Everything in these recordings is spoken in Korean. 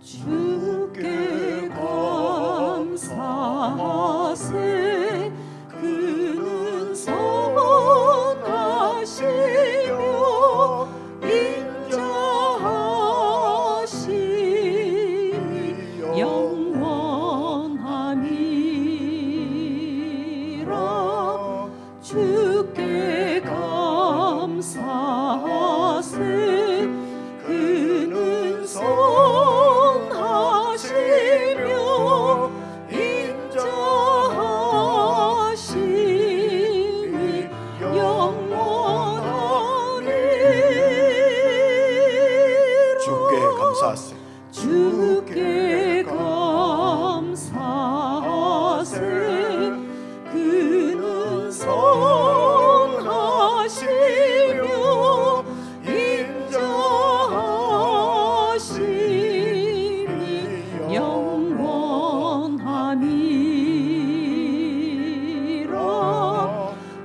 주께 감사하세. 그는 선하시며 인자하심이 영원하니라. 주께 감사하세. 그는 선하시며 인자하심이 영원하니라. 주께 감사하세. 주께 감사하세. 그는 선하시며 인자하심이 영원하니라.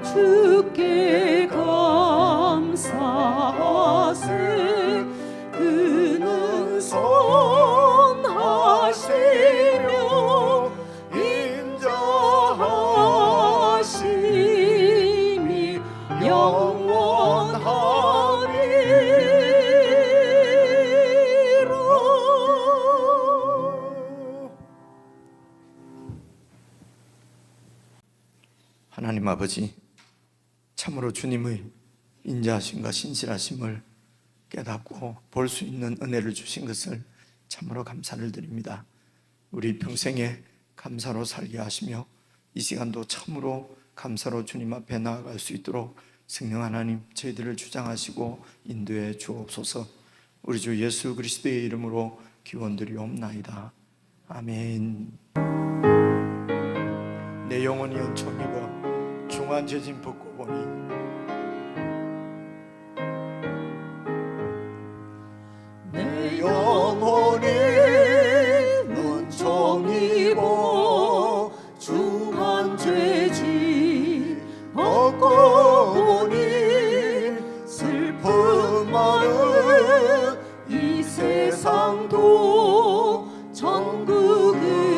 주께 감사하세. 그는 선하시며 인자하심이 영원하니라. 하나님 아버지, 참으로 주님의 인자하심과 신실하심을 깨닫고 볼 수 있는 은혜를 주신 것을 참으로 감사를 드립니다. 우리 평생에 감사로 살게 하시며 이 시간도 참으로 감사로 주님 앞에 나아갈 수 있도록 성령 하나님 저희들을 주장하시고 인도해 주옵소서. 우리 주 예수 그리스도의 이름으로 기원드리옵나이다. 아멘. 내 영혼이 은총 입어 중한 죄짐 벗고 보니 내 영혼이 은총 입어 중한 죄짐 벗고 보니 슬픔 많은 이 세상도 천국으로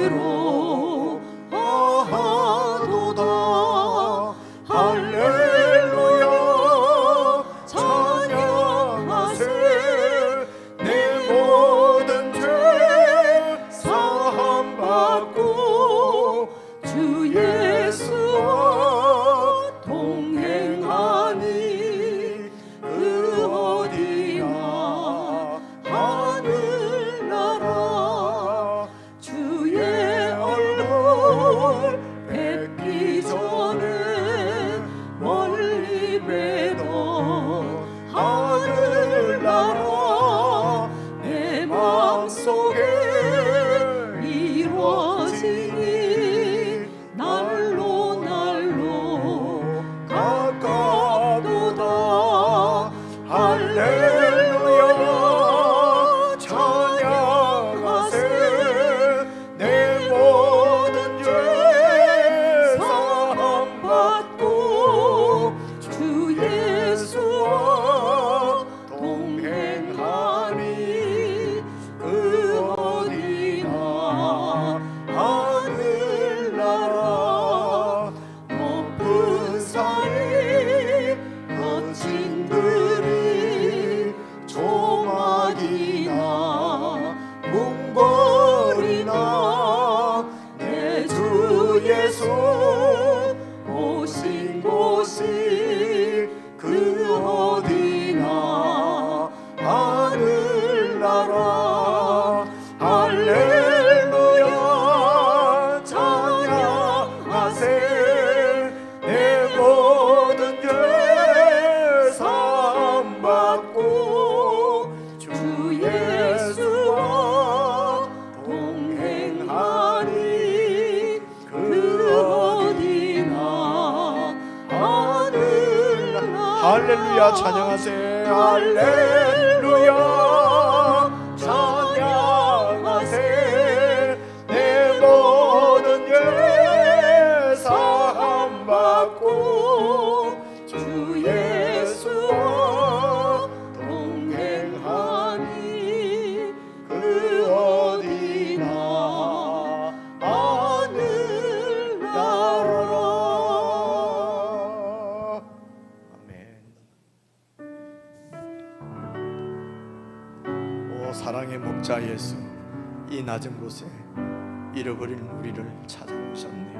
하도다. 할렐루야 찬양하세. 내 모든 죄 사함받고 주 예수와 동행하니 그 어디나 하늘나라. 주의 얼굴 뵙기 전에 멀리 뵈던 하늘나라 내 마음속에 이루어지니 날로 날로 가깝도다. 할렐루야 찬양하세. 내 모든 죄 사함받고 주 예수와 동행하니 그 어디나 하늘나라. 높은 산이 거친 들이 조막이나 궁궐이나 내 주 예수 오신 곳이 그 어디나 하늘나라. 할렐루야 찬양하세. 내 모든 죄 사함받고 주 예수와 동행하니 그 어디나 하늘나라. 할렐루야 찬양하세. 할렐루야 찬양하세. 내 모든 죄 사함받고 주 예수와 동행하니 그 예수, 이 낮은 곳에 잃어버린 우리를 찾아오셨네요.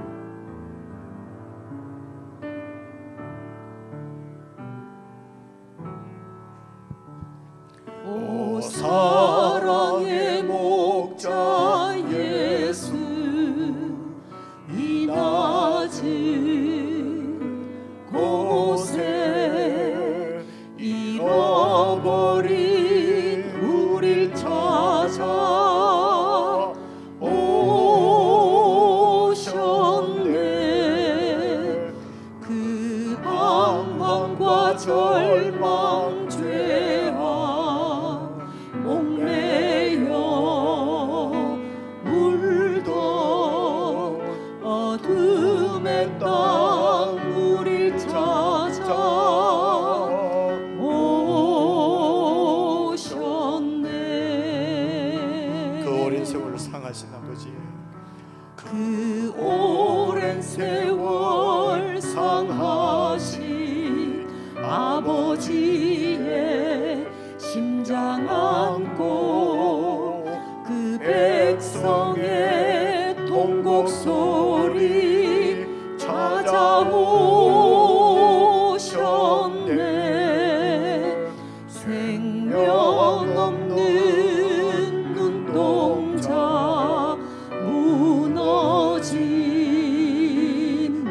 오 사랑의 목자 예수, 이 낮은 곳에 잃어버린 우릴 찾아 오셨네. 그 방황과 절망 죄와 목매여 울던 어둠의 땅 우릴 찾아 오셨네. 그 오랜 세월을 상하신 아버지, 그 오랜 세월 상하신 아버지의 심장 안고 그 백성의 통곡 소리 찾아오셨네. 생명 없는 눈동자, 무너진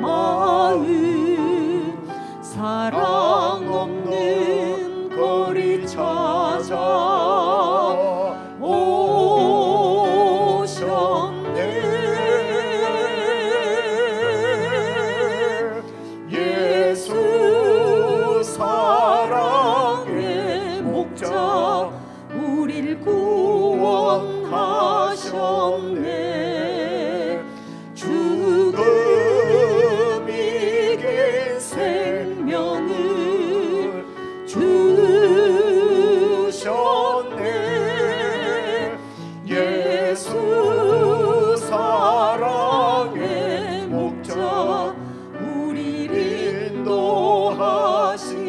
마음, 사랑 없는 거리 찾아 오셨네. 예수 사랑의 목자, 우릴 구원하셨네. 죽음 이긴 생명을 주셨네. 예수 사랑의 목자, 우리를 인도하시네.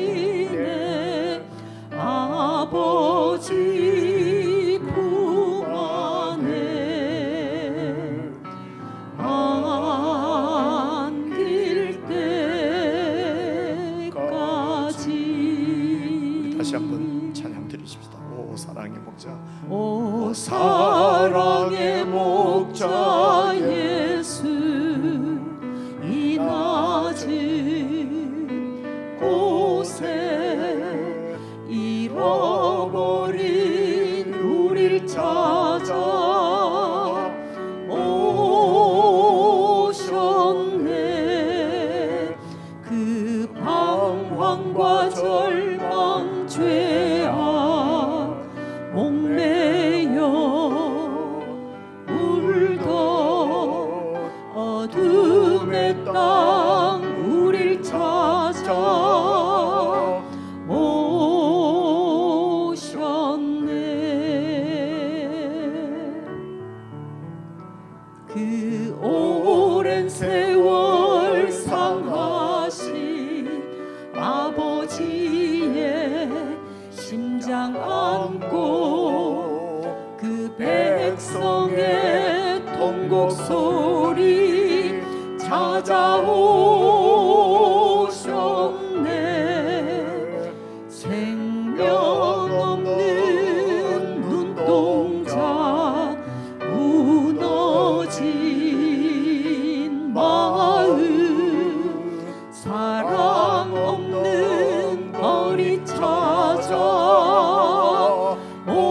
아버지 품 안에 안길 때까지. 다시 한번 찬양 드리십시다. 오 사랑의 목자, 오 사랑의 목자 예수, 이 낮은 곳에 잃어버린 우릴 찾아 오셨네. 그 방황과 절망 죄악 목매여 울던 어둠의 땅 우릴 찾아 오셨네. 그 오랜 세월 상하신 아버지의 심장 안고 그 백성의 통곡 소리 찾아오셨네. 생명 없는 눈동자, 무너진 마음, 사랑 없는 거리 찾아 오셨네.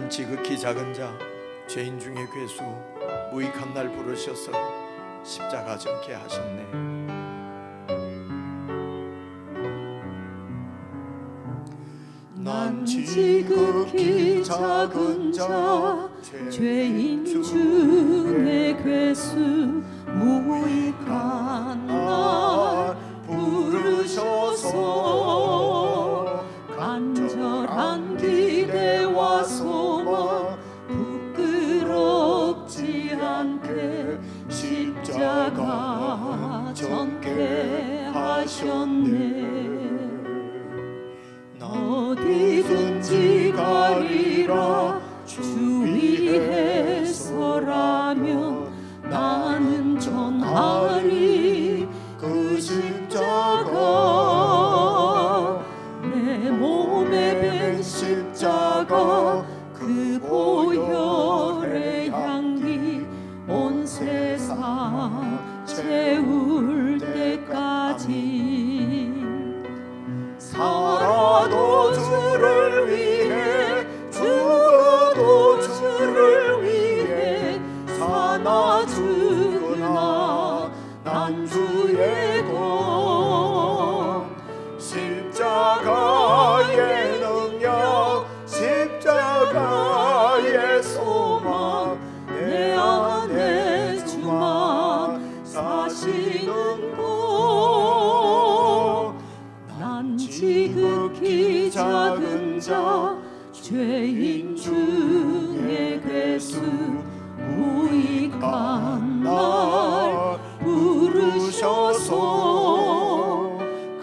난 지극히 작은 자 죄인 중에 괴수 무익한 날 부르셔서 십자가 져게 하셨네. 난 지극히 작은 자 죄인 중에 괴수 무익한 날 부르셔서 간절한 기대와 소망 부끄럽지 않게 십자가 졌게 하셨네. 어디든지 가리라 주 위에 서라면 나는 전하리 그 십자가. 내 몸에 밴 십자가 그 보혈의 향기 온 세상 채울 때까지 살아도 주를 위해 죽어도 주를 위해 사나 죽으나 난 주의 공. 십자가의 능력 십자가의 소망 내 안에 주만 사시는 곳. 난 지극히 작은 자 죄인 중에 괴수 무익한 날 부르셔서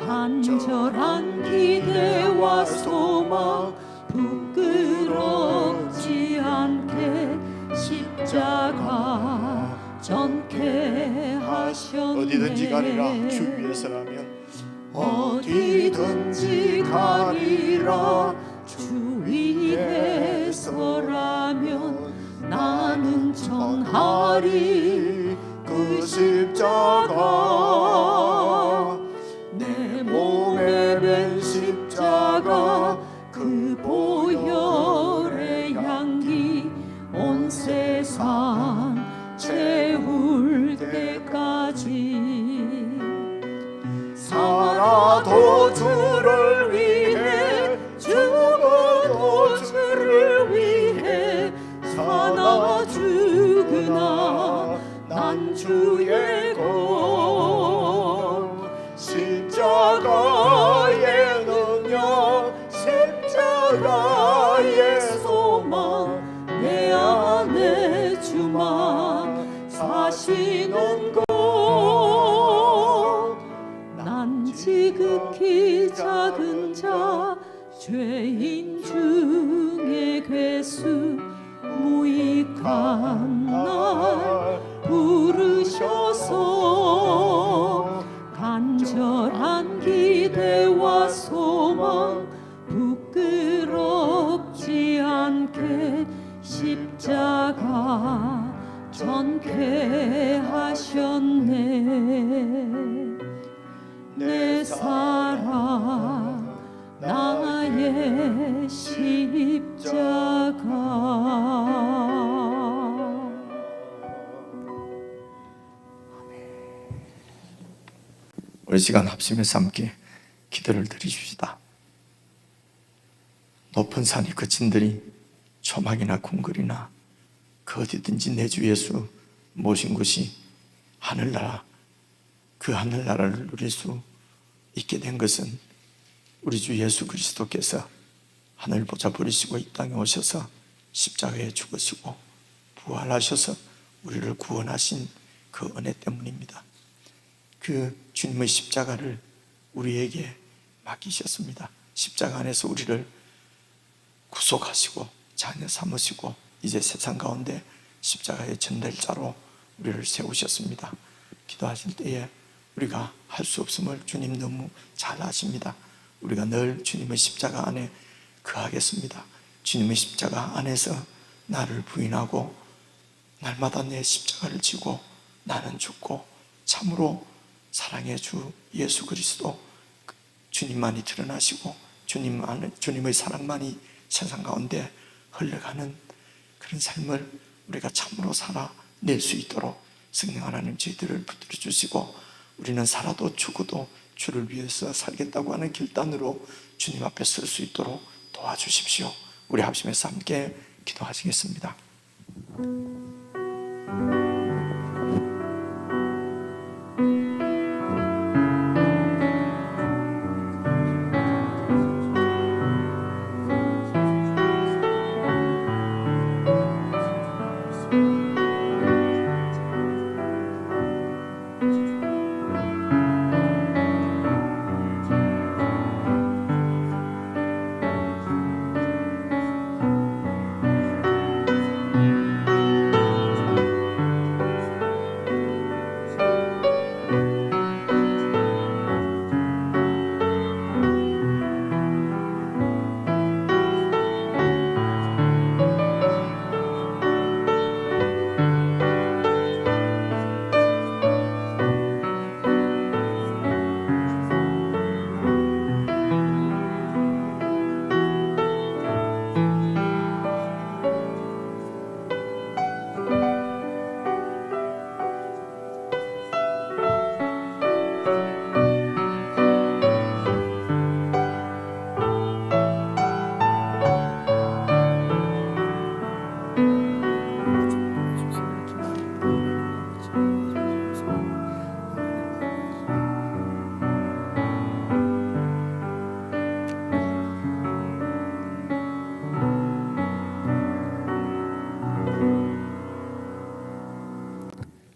간절한 기대와 소망 부끄럽지 않게 십자가 졌게 하셨네. 어디든지 가리라 주 위에 서라면 어디든지 가리라 주 위에 서라면 나는 전하리 그 십자가. 내 몸에 밴 십자가 그 보혈의 향기 온 세상 채울 때까지 살아도 주를 위해 죽어도 주를 위해 사나 죽으나 난 주의 공. 십자가의 능력 십자가의 소망 내 안에 주만 사시는 곳. 난 지극히 작은 자 죄인 중에 괴수 무익한 날 부르셔서 간절한 기대와 소망 부끄럽지 않게 십자가 졌게 하셨네. 내 사랑 나의 십자가. 우리 시간 합심해서 함께 기도를 드리십시다. 높은 산이 그친들이 초막이나 궁궐이나 그 어디든지 내 주 예수 모신 곳이 하늘나라, 그 하늘나라를 누릴 수 있게 된 것은 우리 주 예수 그리스도께서 하늘 보좌 버리시고 이 땅에 오셔서 십자가에 죽으시고 부활하셔서 우리를 구원하신 그 은혜 때문입니다. 그 주님의 십자가를 우리에게 맡기셨습니다. 십자가 안에서 우리를 구속하시고 자녀 삼으시고 이제 세상 가운데 십자가의 전달자로 우리를 세우셨습니다. 기도하실 때에 우리가 할 수 없음을 주님 너무 잘 아십니다. 우리가 늘 주님의 십자가 안에 거하겠습니다. 주님의 십자가 안에서 나를 부인하고 날마다 내 십자가를 지고 나는 죽고 참으로 사랑의 주 예수 그리스도 주님만이 드러나시고 주님의 사랑만이 세상 가운데 흘러가는 그런 삶을 우리가 참으로 살아낼 수 있도록 성령 하나님 저희들을 붙들어 주시고, 우리는 살아도 죽어도 주를 위해서 살겠다고 하는 결단으로 주님 앞에 설 수 있도록 도와주십시오. 우리 합심해서 함께 기도하시겠습니다.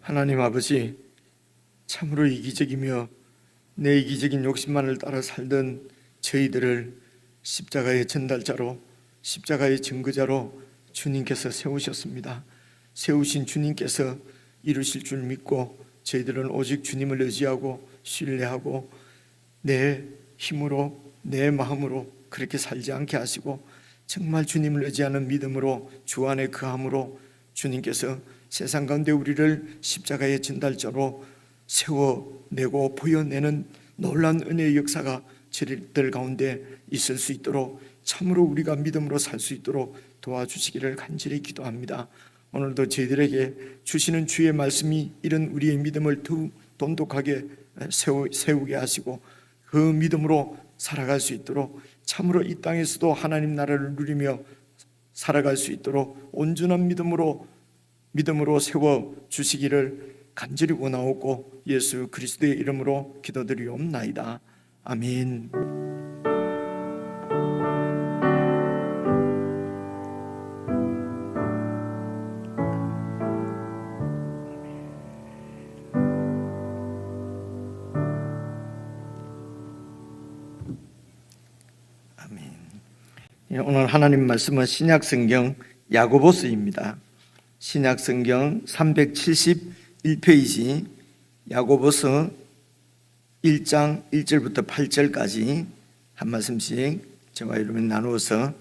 하나님 아버지, 참으로 이기적이며 내 이기적인 욕심만을 따라 살던 저희들을 십자가의 전달자로, 십자가의 증거자로 주님께서 세우셨습니다. 세우신 주님께서 이루실 줄 믿고 저희들은 오직 주님을 의지하고 신뢰하고 내 힘으로, 내 마음으로 그렇게 살지 않게 하시고, 정말 주님을 의지하는 믿음으로 주 안에 거함으로 주님께서 세상 가운데 우리를 십자가의 전달자로 세워내고 보여내는 놀라운 은혜의 역사가 저희들 가운데 있을 수 있도록, 참으로 우리가 믿음으로 살 수 있도록 도와주시기를 간절히 기도합니다. 오늘도 저희들에게 주시는 주의 말씀이 이런 우리의 믿음을 더 돈독하게 세우게 하시고 그 믿음으로 살아갈 수 있도록, 참으로 이 땅에서도 하나님 나라를 누리며 살아갈 수 있도록 온전한 믿음으로 세워 주시기를 간절히 원하옵고 예수 그리스도의 이름으로 기도드리옵나이다. 아멘. 아멘. 오늘 하나님 말씀은 신약성경 야고보서입니다. 신약성경 371페이지 야고보서 1장 1절부터 8절까지 한 말씀씩 저와 여러분 나누어서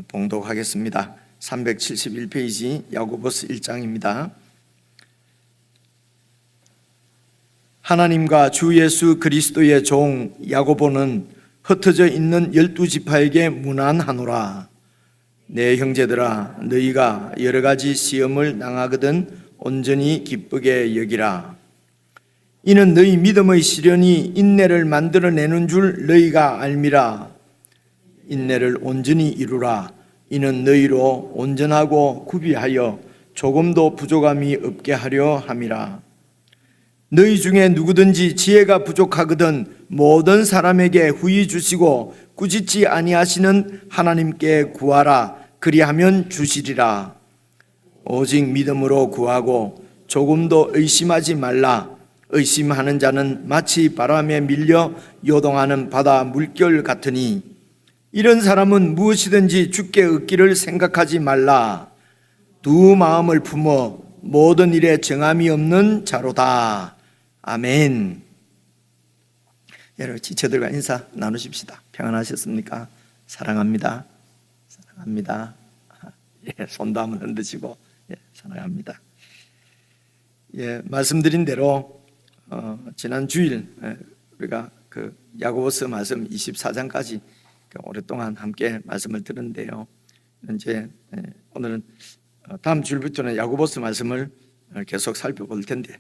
봉독하겠습니다. 371페이지 야고보서 1장입니다. 하나님과 주 예수 그리스도의 종 야고보는 흩어져 있는 12지파에게 문안하노라. 내 형제들아, 너희가 여러 가지 시험을 당하거든 온전히 기쁘게 여기라. 이는 너희 믿음의 시련이 인내를 만들어내는 줄 너희가 알미라. 인내를 온전히 이루라. 이는 너희로 온전하고 구비하여 조금도 부족함이 없게 하려 함이라. 너희 중에 누구든지 지혜가 부족하거든 모든 사람에게 후히 주시고 꾸짖지 아니하시는 하나님께 구하라. 그리하면 주시리라. 오직 믿음으로 구하고 조금도 의심하지 말라. 의심하는 자는 마치 바람에 밀려 요동하는 바다 물결 같으니 이런 사람은 무엇이든지 주께 얻기를 생각하지 말라. 두 마음을 품어 모든 일에 정함이 없는 자로다. 아멘. 여러분 지체들과 인사 나누십시다. 평안하셨습니까? 사랑합니다. 사랑합니다. 예, 손도 한번 흔드시고 사랑합니다. 예, 말씀드린 대로 지난 주일 우리가 그 야고보서 말씀 24장까지 오랫동안 함께 말씀을 들었는데요. 이제 오늘은 다음 주일부터는 야고보서 말씀을 계속 살펴볼 텐데,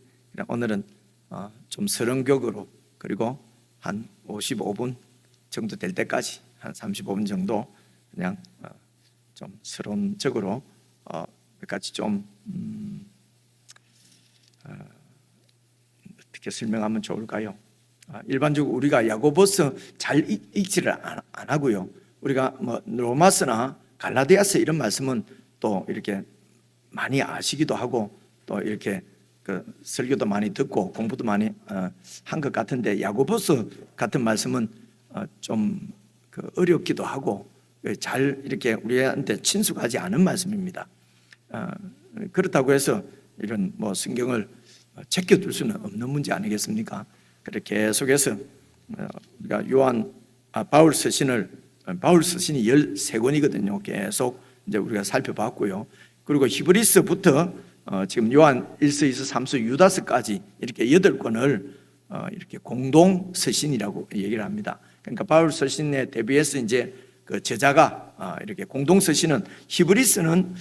오늘은 좀 서론격으로, 그리고 한 55분 정도 될 때까지 한 35분 정도 그냥 좀 서론적으로 몇 가지 좀 어떻게 설명하면 좋을까요? 일반적으로 우리가 야고보서 잘 읽지를 안 하고요. 우리가 뭐 로마서나 갈라디아서 이런 말씀은 또 이렇게 많이 아시기도 하고, 또 이렇게 그 설교도 많이 듣고 공부도 많이 한 것 같은데, 야고보서 같은 말씀은 좀 그 어렵기도 하고 잘 이렇게 우리한테 친숙하지 않은 말씀입니다. 그렇다고 해서 이런 뭐 성경을 제껴둘 수는 없는 문제 아니겠습니까? 그렇게 계속해서 우리가 바울 서신이 13권이거든요. 계속 이제 우리가 살펴봤고요. 그리고 히브리서부터 지금 요한 1서, 2서, 3서, 유다서까지 이렇게 8권을 이렇게 공동 서신이라고 얘기를 합니다. 그러니까 바울 서신에 대비해서 이제 그 제자가 이렇게 공동 서신은, 히브리서는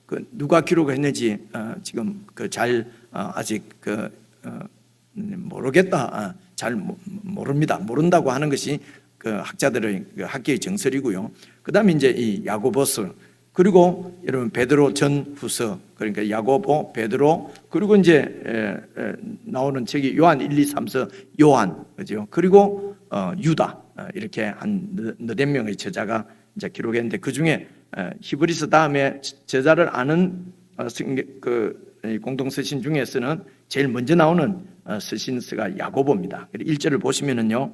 그 누가 기록했는지 지금 그 잘 아직 모르겠다, 잘 모릅니다. 모른다고 하는 것이 그 학자들의 그 학계의 정설이고요. 그다음에 이제 이 야고보서, 그리고 여러분 베드로 전후서, 그러니까 야고보, 베드로, 그리고 이제 나오는 책이 요한 1, 2, 3서 요한, 그죠? 그리고 유다, 이렇게 한 4명의 제자가 이제 기록했는데, 그 중에 히브리서 다음에 제자를 아는 공동 서신 중에서는 제일 먼저 나오는 서신서가 야고보입니다. 1절을 보시면은요,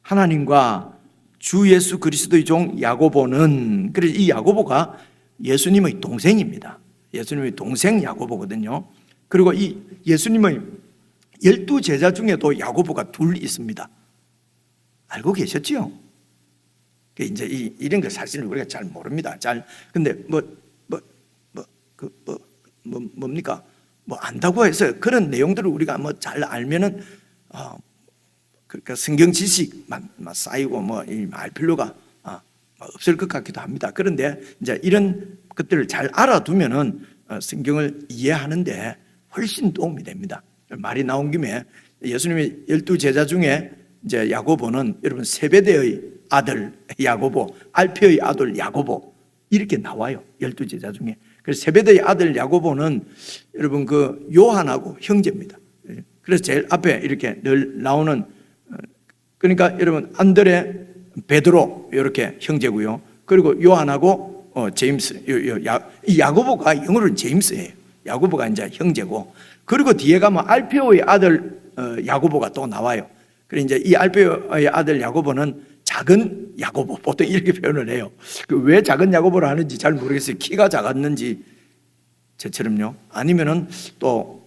하나님과 주 예수 그리스도의 종 야고보는, 그래서 이 야고보가 예수님의 동생입니다. 예수님의 동생 야고보거든요. 그리고 이 예수님의 12제자 중에도 야고보가 둘 있습니다. 알고 계셨지요? 이제 이런 거 사실 우리가 잘 모릅니다. 근데 뭡니까? 뭐 안다고 해서 그런 내용들을 우리가 뭐 잘 알면은 그러니까 성경 지식만 쌓이고 뭐 알 필요가 없을 것 같기도 합니다. 그런데 이제 이런 것들을 잘 알아두면은 성경을 이해하는데 훨씬 도움이 됩니다. 말이 나온 김에 예수님의 12제자 중에 이제 야고보는 여러분 세베대의 아들 야고보, 알페의 아들 야고보, 이렇게 나와요. 12제자 중에. 그래서 세베대의 아들 야고보는 여러분 그 요한하고 형제입니다. 그래서 제일 앞에 이렇게 늘 나오는, 그러니까 여러분 안드레, 베드로 이렇게 형제고요. 그리고 요한하고 제임스, 이 야고보가 영어로는 제임스예요. 야고보가 이제 형제고, 그리고 뒤에 가면 알페오의 아들 야고보가 또 나와요. 그래서 이제 이 알페오의 아들 야고보는 작은 야고보, 보통 이렇게 표현을 해요. 왜 작은 야고보를 하는지 잘 모르겠어요. 키가 작았는지 저처럼요. 아니면은 또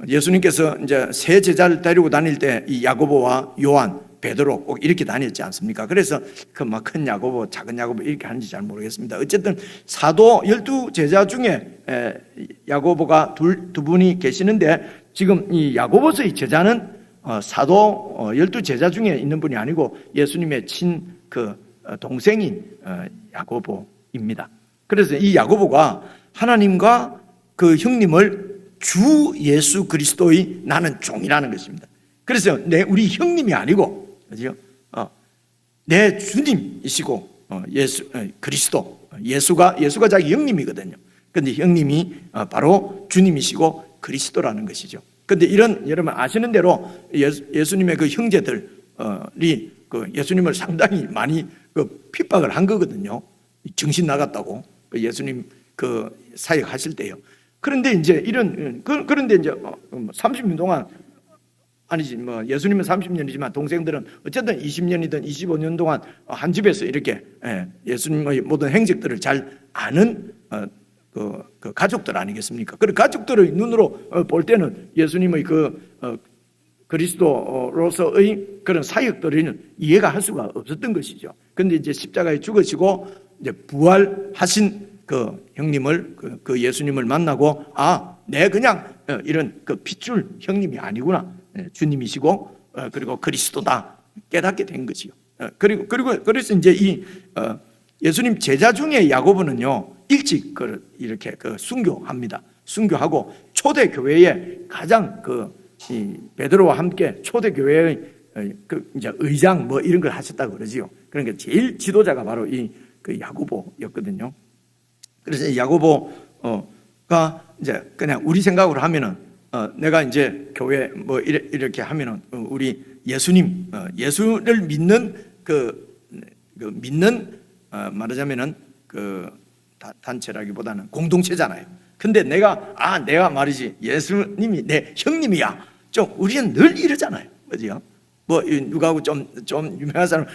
예수님께서 이제 세 제자를 데리고 다닐 때 이 야고보와 요한, 베드로 꼭 이렇게 다녔지 않습니까? 그래서 그 막 큰 야고보, 작은 야고보 이렇게 하는지 잘 모르겠습니다. 어쨌든 사도 12제자 중에 야고보가 두 분이 계시는데, 지금 이 야고보서의 제자는 사도 12제자 중에 있는 분이 아니고 예수님의 동생인 야고보입니다. 그래서 이 야고보가 하나님과 그 형님을 주 예수 그리스도의 나는 종이라는 것입니다. 그래서 우리 형님이 아니고, 그죠? 내 주님이시고 그리스도, 예수가 자기 형님이거든요. 그런데 형님이 바로 주님이시고 그리스도라는 것이죠. 그런데 여러분 아시는 대로 예수님의 그 형제들이 예수님을 상당히 많이 핍박을 한 거거든요. 정신 나갔다고 예수님 사역하실 때요. 그런데 이제 그런데 이제 30년 동안, 아니지 뭐 예수님은 30년이지만 동생들은 어쨌든 20년이든 25년 동안 한 집에서 이렇게 예수님의 모든 행적들을 잘 아는 그 가족들 아니겠습니까? 그 가족들의 눈으로 볼 때는 예수님의 그리스도로서의 그런 사역들은 이해가 할 수가 없었던 것이죠. 그런데 이제 십자가에 죽으시고 이제 부활하신 그 형님을, 그 예수님을 만나고, 내 그냥 이런 그 핏줄 형님이 아니구나, 주님이시고 그리고 그리스도다 깨닫게 된 거지요. 그래서 이제 예수님 제자 중에 야고보는요, 일찍 이렇게 순교합니다. 순교하고 초대 교회에 가장 베드로와 함께 초대 교회의 이제 의장 뭐 이런 걸 하셨다고 그러지요. 그러니까 제일 지도자가 바로 야고보였거든요. 그래서 야고보가 이제 그냥 우리 생각으로 하면은 내가 이제 교회 뭐 이렇게 하면은 우리 예수를 믿는 믿는 말하자면은 단체라기보다는 공동체잖아요. 근데 내가 말이지 예수님이 내 형님이야. 좀 우리는 늘 이러잖아요, 그죠? 뭐 누가하고 좀 유명한 사람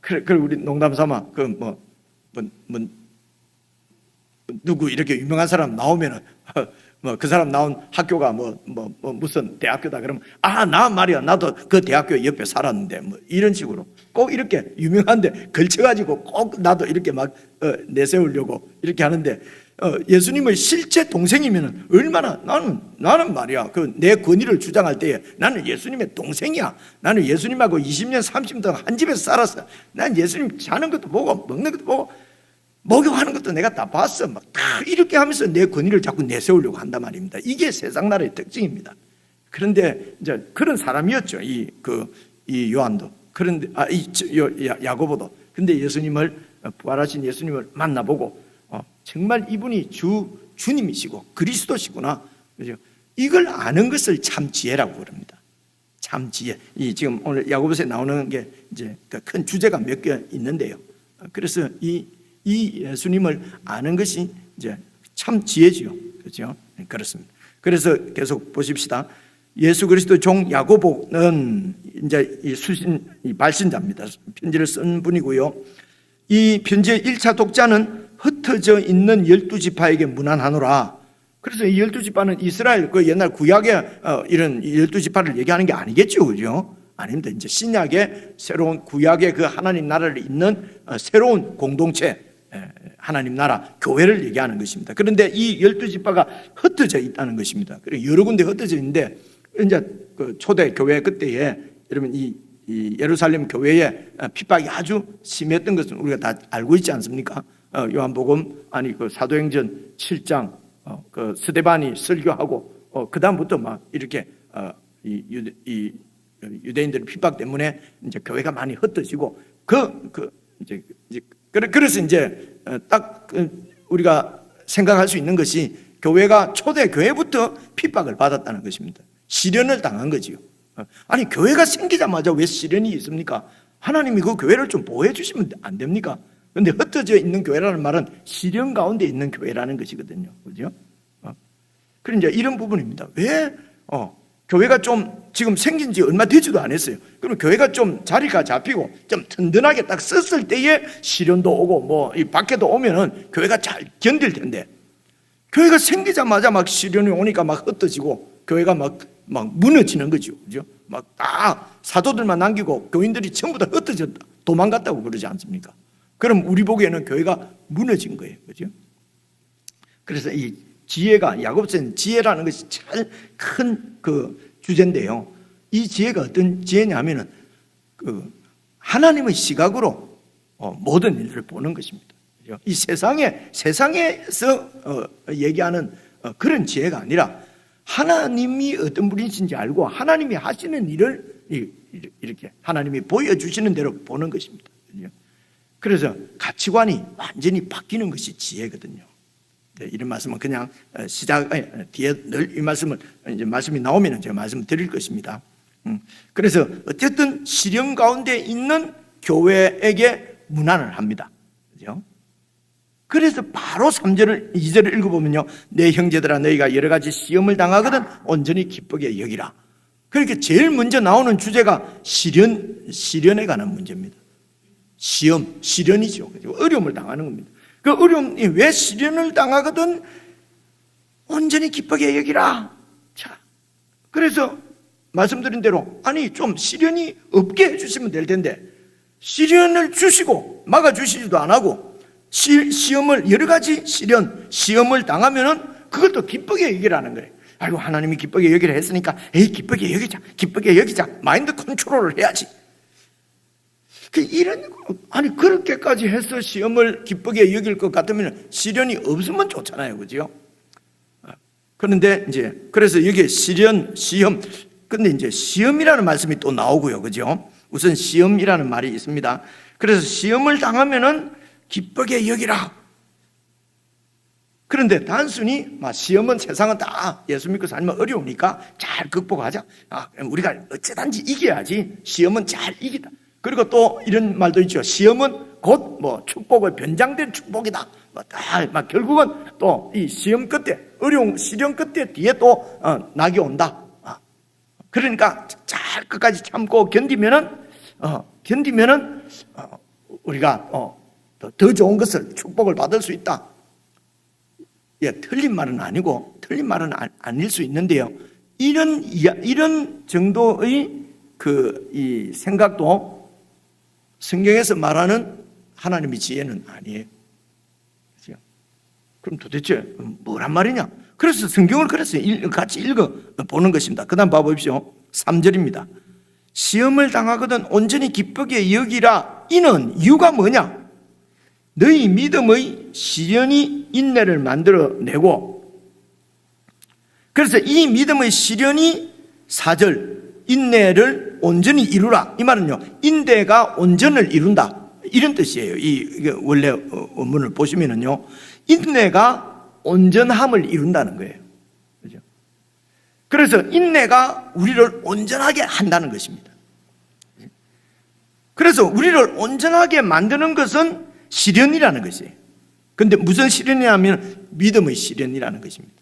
그래 우리 농담 삼아 누구 이렇게 유명한 사람 나오면은 뭐 그 사람 나온 학교가 무슨 대학교다 그러면 나 말이야 나도 그 대학교 옆에 살았는데 뭐 이런 식으로 꼭 이렇게 유명한데 걸쳐가지고 꼭 나도 이렇게 막 내세우려고 이렇게 하는데 예수님의 실제 동생이면은 얼마나 나는 말이야 내 권위를 주장할 때에 나는 예수님의 동생이야. 나는 예수님하고 20년 30년 동안 한 집에서 살았어. 난 예수님 자는 것도 보고 먹는 것도 보고 목욕하는 것도 내가 다 봤어. 막 다 이렇게 하면서 내 권위를 자꾸 내세우려고 한단 말입니다. 이게 세상 나라의 특징입니다. 그런데 이제 그런 사람이었죠. 이 요한도. 그런데 야고보도. 근데 부활하신 예수님을 만나보고 정말 이분이 주님이시고 그리스도시구나. 그죠? 이걸 아는 것을 참 지혜라고 부릅니다. 참 지혜. 지금 오늘 야고보서에 나오는 게 이제 큰 주제가 몇 개 있는데요. 그래서 이 예수님을 아는 것이 이제 참 지혜지요. 그렇죠? 그렇습니다. 그래서 계속 보십시다. 예수 그리스도 종 야고보는 이제 이 발신자입니다. 편지를 쓴 분이고요. 이 편지의 1차 독자는 흩어져 있는 12지파에게 문안하노라. 그래서 이 12지파는 이스라엘 옛날 구약의 이런 12지파를 얘기하는 게 아니겠죠. 그죠? 아닙니다. 이제 신약의 새로운 구약의 하나님 나라를 잇는 새로운 공동체, 하나님 나라, 교회를 얘기하는 것입니다. 그런데 이 12지파가 흩어져 있다는 것입니다. 그리고 여러 군데 흩어져 있는데, 이제 초대 교회 그때에, 여러분 이 예루살렘 교회의 핍박이 아주 심했던 것은 우리가 다 알고 있지 않습니까? 요한복음, 사도행전 7장, 스데반이 설교하고, 그다음부터 막 이렇게, 유대인들의 핍박 때문에 이제 교회가 많이 흩어지고, 그래서 이제 딱 우리가 생각할 수 있는 것이 교회가 초대 교회부터 핍박을 받았다는 것입니다. 시련을 당한 거지요. 아니 교회가 생기자마자 왜 시련이 있습니까? 하나님이 그 교회를 좀 보호해 주시면 안 됩니까? 그런데 흩어져 있는 교회라는 말은 시련 가운데 있는 교회라는 것이거든요. 그죠? 그런 이제 이런 부분입니다. 왜 교회가 좀 지금 생긴 지 얼마 되지도 않았어요. 그럼 교회가 좀 자리가 잡히고 좀 든든하게 딱 썼을 때에 시련도 오고 이 밖에도 오면은 교회가 잘 견딜 텐데, 교회가 생기자마자 막 시련이 오니까 막 흩어지고 교회가 막 무너지는 거죠. 그죠? 막 다 사도들만 남기고 교인들이 전부 다 흩어졌다, 도망갔다고 그러지 않습니까? 그럼 우리 보기에는 교회가 무너진 거예요. 그죠? 그래서 이 지혜가, 야고보서는 지혜라는 것이 참 큰 주제인데요. 이 지혜가 어떤 지혜냐면은 하나님의 시각으로 모든 일들을 보는 것입니다. 그죠? 이 세상에서 얘기하는 그런 지혜가 아니라 하나님이 어떤 분이신지 알고 하나님이 하시는 일을 이렇게 하나님이 보여주시는 대로 보는 것입니다. 그죠? 그래서 가치관이 완전히 바뀌는 것이 지혜거든요. 네, 이런 말씀은 그냥 뒤에 늘 이 말씀을 이제 말씀이 나오면 제가 말씀을 드릴 것입니다. 그래서 어쨌든 시련 가운데 있는 교회에게 문안을 합니다. 그죠? 그래서 바로 3절을 2절을 읽어보면요, 내 형제들아 너희가 여러 가지 시험을 당하거든 온전히 기쁘게 여기라. 그렇게 제일 먼저 나오는 주제가 시련에 관한 문제입니다. 시련이죠. 어려움을 당하는 겁니다. 그 어려움이 왜 시련을 당하거든 온전히 기쁘게 여기라. 자, 그래서 말씀드린 대로 좀 시련이 없게 해주시면 될 텐데 시련을 주시고 막아주시지도 안 하고 시험을 여러 가지 시험을 당하면은 그것도 기쁘게 여기라는 거예요. 아이고 하나님이 기쁘게 여기라 했으니까 기쁘게 여기자 마인드 컨트롤을 해야지. 아니, 그렇게까지 해서 시험을 기쁘게 여길 것 같으면 시련이 없으면 좋잖아요. 그죠? 그런데 이제, 그래서 여기에 시련, 시험. 근데 이제 시험이라는 말씀이 또 나오고요. 그죠? 우선 시험이라는 말이 있습니다. 그래서 시험을 당하면은 기쁘게 여기라. 그런데 단순히 시험은 세상은 다 예수 믿고 살면 어려우니까 잘 극복하자. 우리가 어찌든지 이겨야지. 시험은 잘 이기다. 그리고 또 이런 말도 있죠. 시험은 곧 축복의 변장된 축복이다. 결국은 또 이 시험 끝에, 어려운 시련 끝에 뒤에 또 낙이 온다. 그러니까 잘 끝까지 참고 견디면은 우리가 더 좋은 것을 축복을 받을 수 있다. 예, 틀린 말은 아니고 틀린 말은 아닐 수 있는데요. 이런 정도의 이 생각도 성경에서 말하는 하나님의 지혜는 아니에요. 그렇죠? 그럼 도대체 뭐란 말이냐? 그래서 성경을 같이 읽어보는 것입니다. 그 다음 봐보십시오. 3절입니다. 시험을 당하거든 온전히 기쁘게 여기라. 이는 이유가 뭐냐? 너희 믿음의 시련이 인내를 만들어내고, 그래서 이 믿음의 시련이 4절 인내를 온전히 이루라. 이 말은요, 인내가 온전을 이룬다, 이런 뜻이에요. 이게 원래 원문을 보시면은요, 인내가 온전함을 이룬다는 거예요. 그죠? 그래서 인내가 우리를 온전하게 한다는 것입니다. 그래서 우리를 온전하게 만드는 것은 시련이라는 것이에요. 근데 무슨 시련이냐면 믿음의 시련이라는 것입니다.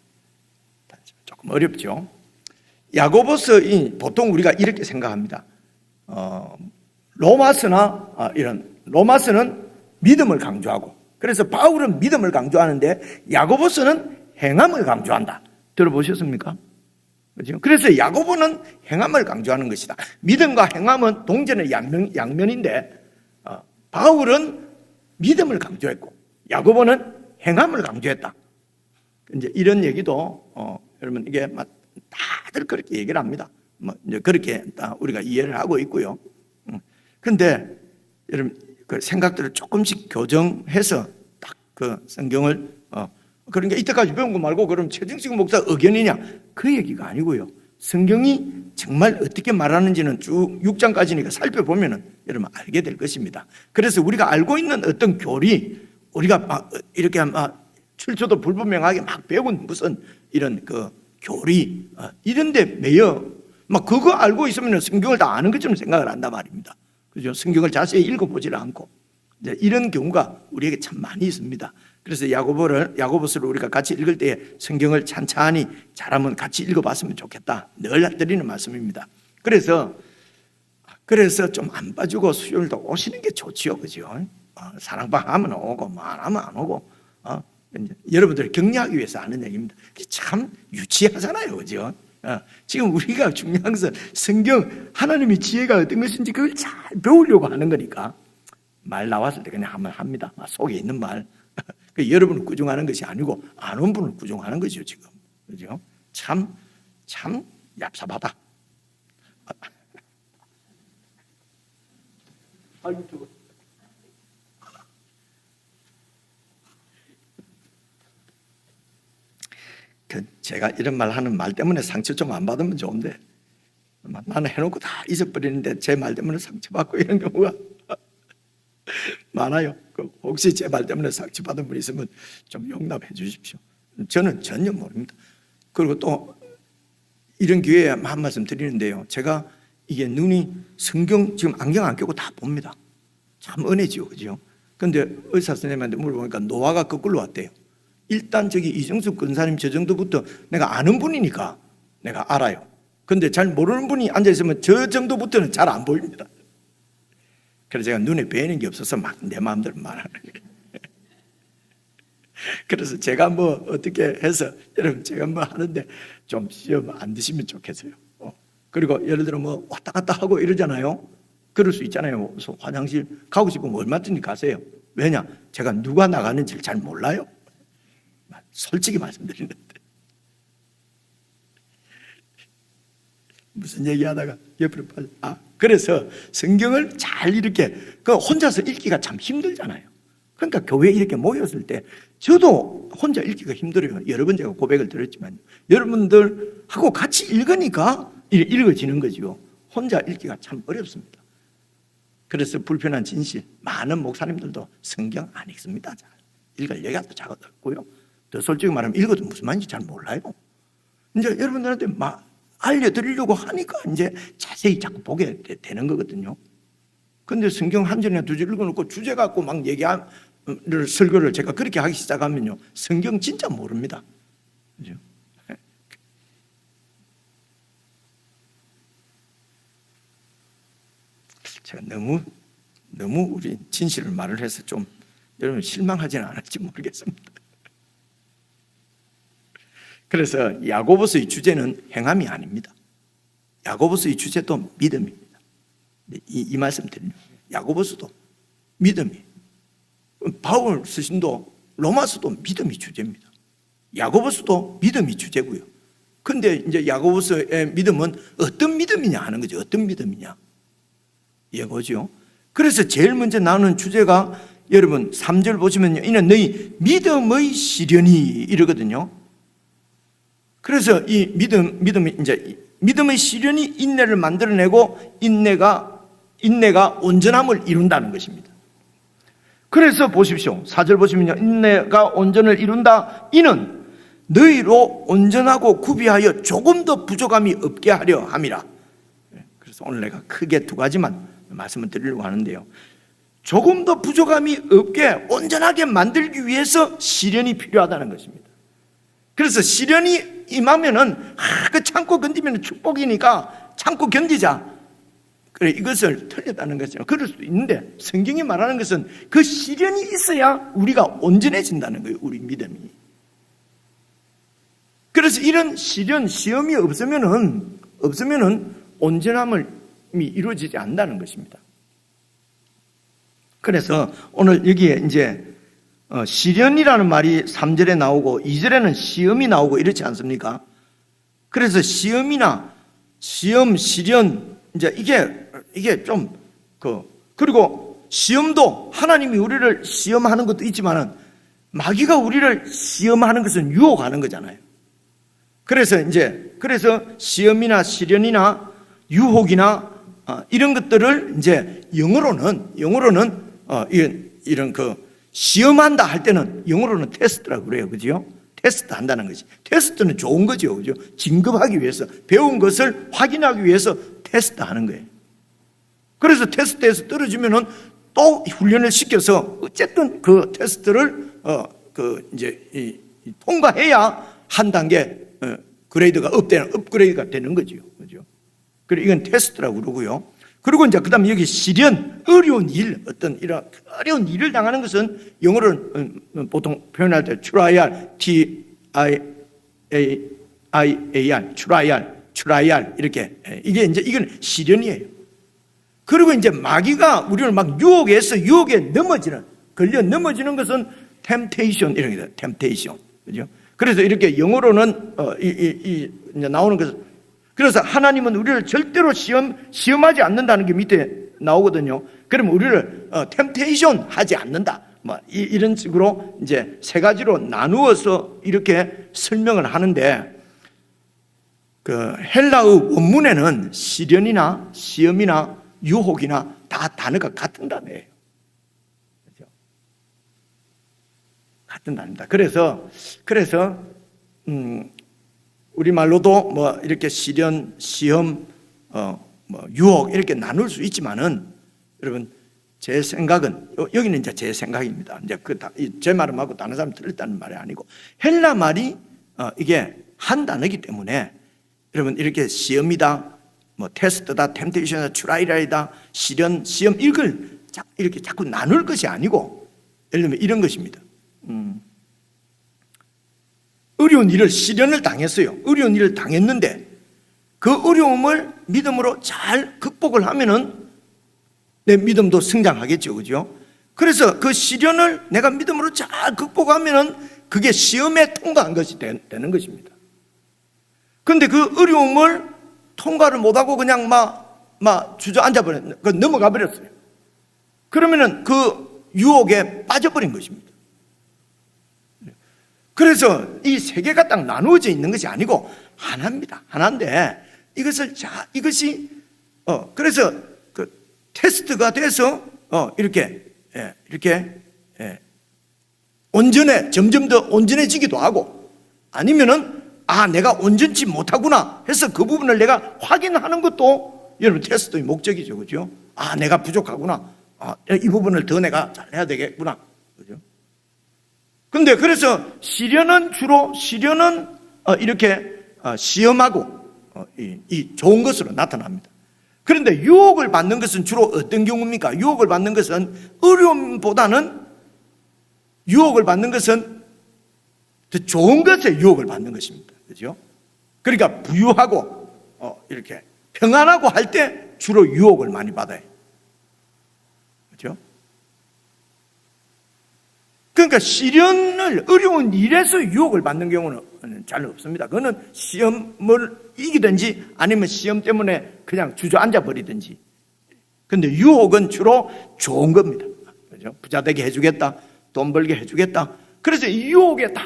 조금 어렵죠. 야고보서, 보통 우리가 이렇게 생각합니다. 로마서는 믿음을 강조하고, 그래서 바울은 믿음을 강조하는데 야고보서는 행함을 강조한다. 들어보셨습니까? 그렇죠? 그래서 야고보는 행함을 강조하는 것이다. 믿음과 행함은 동전의 양면인데, 바울은 믿음을 강조했고 야고보는 행함을 강조했다. 이제 이런 얘기도 여러분 이게 다들 그렇게 얘기를 합니다. 이제 그렇게 우리가 이해를 하고 있고요. 근데 여러분 그 생각들을 조금씩 교정해서 딱 그 성경을 그러니까 이때까지 배운 거 말고 그럼 최정식 목사 의견이냐, 그 얘기가 아니고요. 성경이 정말 어떻게 말하는지는 쭉 6장까지니까 살펴보면은 여러분 알게 될 것입니다. 그래서 우리가 알고 있는 어떤 교리, 우리가 이렇게 출처도 불분명하게 배운 무슨 이런 그 교리, 이런데 매여 그거 알고 있으면 성경을 다 아는 것처럼 생각을 한단 말입니다. 그죠? 성경을 자세히 읽어보질 않고 이제 이런 경우가 우리에게 참 많이 있습니다. 그래서 야고보서를 우리가 같이 읽을 때 성경을 찬찬히 잘하면 같이 읽어봤으면 좋겠다, 늘 드리는 말씀입니다. 그래서 좀 안 봐주고 수요일도 오시는 게 좋지요, 그죠? 사랑방 하면 오고 안 하면 안 오고, 여러분들을 격려하기 위해서 하는 얘기입니다. 참 유치하잖아요, 그죠? 지금 우리가 중요한 것은 성경, 하나님의 지혜가 어떤 것인지 그걸 잘 배우려고 하는 거니까 말 나왔을 때 그냥 한번 합니다. 속에 있는 말. 여러분을 구중하는 것이 아니고 안 온 분을 구중하는 거죠, 지금. 그죠? 참 얍삽하다. 제가 이런 말 하는 말 때문에 상처 좀 안 받으면 좋은데, 나는 해놓고 다 잊어버리는데 제 말 때문에 상처받고 이런 경우가 많아요. 혹시 제 말 때문에 상처받은 분 있으면 좀 용납해 주십시오. 저는 전혀 모릅니다. 그리고 또 이런 기회에 한 말씀 드리는데요, 제가 이게 눈이 성경 지금 안경 안 끼고 다 봅니다. 참 은혜지요, 그죠? 근데 의사 선생님한테 물어보니까 노화가 거꾸로 왔대요. 일단 저기 이정숙 근사님 저 정도부터 내가 아는 분이니까 내가 알아요. 근데 잘 모르는 분이 앉아있으면 저 정도부터는 잘 안 보입니다. 그래서 제가 눈에 뵈는 게 없어서 막 내 마음대로 말하는 거예요. 그래서 제가 어떻게 해서, 여러분 제가 하는데 좀 시험 안 드시면 좋겠어요. 그리고 예를 들어 왔다 갔다 하고 이러잖아요. 그럴 수 있잖아요. 그래서 화장실 가고 싶으면 얼마든지 가세요. 왜냐? 제가 누가 나가는지를 잘 몰라요. 솔직히 말씀드리는데. 무슨 얘기하다가 옆으로 빠져. 그래서 성경을 잘 이렇게 혼자서 읽기가 참 힘들잖아요. 그러니까 교회에 이렇게 모였을 때 저도 혼자 읽기가 힘들어요. 여러 번 제가 고백을 드렸지만 여러분들하고 같이 읽으니까 읽어지는 거죠. 혼자 읽기가 참 어렵습니다. 그래서 불편한 진실, 많은 목사님들도 성경 안 읽습니다. 잘 읽을 여기가 또 작았고요. 더 솔직히 말하면 읽어도 무슨 말인지 잘 몰라요. 이제 여러분들한테 알려드리려고 하니까 이제 자세히 자꾸 보게 되는 거거든요. 근데 성경 한 절이나 두 절 읽어놓고 주제 갖고 막 설교를 제가 그렇게 하기 시작하면요, 성경 진짜 모릅니다. 그죠? 제가 너무 우리 진실을 말을 해서 좀 여러분 실망하지는 않을지 모르겠습니다. 그래서 야고보서의 주제는 행함이 아닙니다. 야고보서의 주제도 믿음입니다. 이 말씀 드리는 야고보서도 믿음이, 바울 서신도 로마서도 믿음이 주제입니다. 야고보서도 믿음이 주제고요. 근데 이제 야고보서의 믿음은 어떤 믿음이냐 하는 거죠. 어떤 믿음이냐 이거죠. 그래서 제일 먼저 나오는 주제가 여러분 3절 보시면요, 이는 너희 믿음의 시련이 이러거든요. 그래서 이 믿음이 이제 믿음의 시련이 인내를 만들어내고 인내가 온전함을 이룬다는 것입니다. 그래서 보십시오. 4절 보시면요, 인내가 온전을 이룬다. 이는 너희로 온전하고 구비하여 조금 더 부족함이 없게 하려 함이라. 그래서 오늘 내가 크게 두 가지만 말씀을 드리려고 하는데요, 조금 더 부족함이 없게 온전하게 만들기 위해서 시련이 필요하다는 것입니다. 그래서 시련이 임하면은 그 참고 견디면 축복이니까 참고 견디자, 그래 이것을 틀렸다는 거죠. 그럴 수도 있는데 성경이 말하는 것은 그 시련이 있어야 우리가 온전해진다는 거예요. 우리 믿음이. 그래서 이런 시험이 없으면은 온전함이 이루어지지 않는다는 것입니다. 그래서 오늘 여기에 이제 시련이라는 말이 3절에 나오고 2절에는 시험이 나오고 이렇지 않습니까? 그래서 시험, 시련, 이제 이게 좀 그리고 시험도 하나님이 우리를 시험하는 것도 있지만은 마귀가 우리를 시험하는 것은 유혹하는 거잖아요. 그래서 시험이나 시련이나 유혹이나 이런 것들을 이제 영어로는 이런 시험한다 할 때는 영어로는 테스트라고 그래요. 그죠? 테스트 한다는 것이. 테스트는 좋은 거죠. 그죠? 진급하기 위해서, 배운 것을 확인하기 위해서 테스트 하는 거예요. 그래서 테스트에서 떨어지면은 또 훈련을 시켜서 어쨌든 그 테스트를 통과해야 한 단계 그레이드가 업그레이드가 되는 거죠. 그죠? 그리고 이건 테스트라고 그러고요. 그리고 이제 그다음에 여기 시련, 어려운 일, 어떤 이런 어려운 일을 당하는 것은 영어로는 보통 표현할 때 trial, T-I-A-I-A-R, trial 이렇게, 이건 시련이에요. 그리고 이제 마귀가 우리를 막 유혹에 걸려 넘어지는 것은 temptation 이런 게 temptation, 그죠? 그래서 이렇게 영어로는 이제 나오는 것은, 그래서 하나님은 우리를 절대로 시험하지 않는다는 게 밑에 나오거든요. 그러면 우리를 템테이션 하지 않는다. 이런 식으로 이제 세 가지로 나누어서 이렇게 설명을 하는데, 그 헬라어 원문에는 시련이나 시험이나 유혹이나 다 단어가 같은 단어예요. 그렇죠? 같은 단어입니다. 그래서 우리말로도 이렇게 시련, 시험, 유혹 이렇게 나눌 수 있지만은, 여러분 제 생각은, 여기는 이제 제 생각입니다. 이제 제 말을 하고 다른 사람 틀렸다는 말이 아니고, 헬라 말이 이게 한 단어이기 때문에 여러분 이렇게 시험이다, 테스트다, 템테이션이다, 트라이라이다, 시련, 시험 이걸 이렇게 자꾸 나눌 것이 아니고, 예를 들면 이런 것입니다. 어려운 일을, 시련을 당했어요. 어려운 일을 당했는데 그 어려움을 믿음으로 잘 극복을 하면은 내 믿음도 성장하겠죠. 그죠? 그래서 그 시련을 내가 믿음으로 잘 극복하면은 그게 시험에 통과한 것이 되는 것입니다. 그런데 그 어려움을 통과를 못하고 그냥 막 주저앉아 버렸어요. 넘어가 버렸어요. 그러면은 그 유혹에 빠져버린 것입니다. 그래서 이 세계가 딱 나누어져 있는 것이 아니고 하나입니다. 하나인데 이것이 그래서 그 테스트가 돼서 이렇게 점점 더 온전해지기도 하고, 아니면은 내가 온전치 못하구나 해서 그 부분을 내가 확인하는 것도 여러분 테스트의 목적이죠, 그죠? 내가 부족하구나. 이 부분을 더 내가 잘해야 되겠구나, 그죠? 근데 그래서 시련은 이렇게 시험하고 이 좋은 것으로 나타납니다. 그런데 유혹을 받는 것은 주로 어떤 경우입니까? 유혹을 받는 것은 어려움보다는 더 좋은 것에 유혹을 받는 것입니다. 그죠? 그러니까 부유하고 이렇게 평안하고 할 때 주로 유혹을 많이 받아요. 그죠? 그러니까 시련을, 어려운 일에서 유혹을 받는 경우는 잘 없습니다. 그거는 시험을 이기든지 아니면 시험 때문에 그냥 주저앉아 버리든지. 근데 유혹은 주로 좋은 겁니다. 그죠? 부자 되게 해주겠다, 돈 벌게 해주겠다. 그래서 이 유혹에 다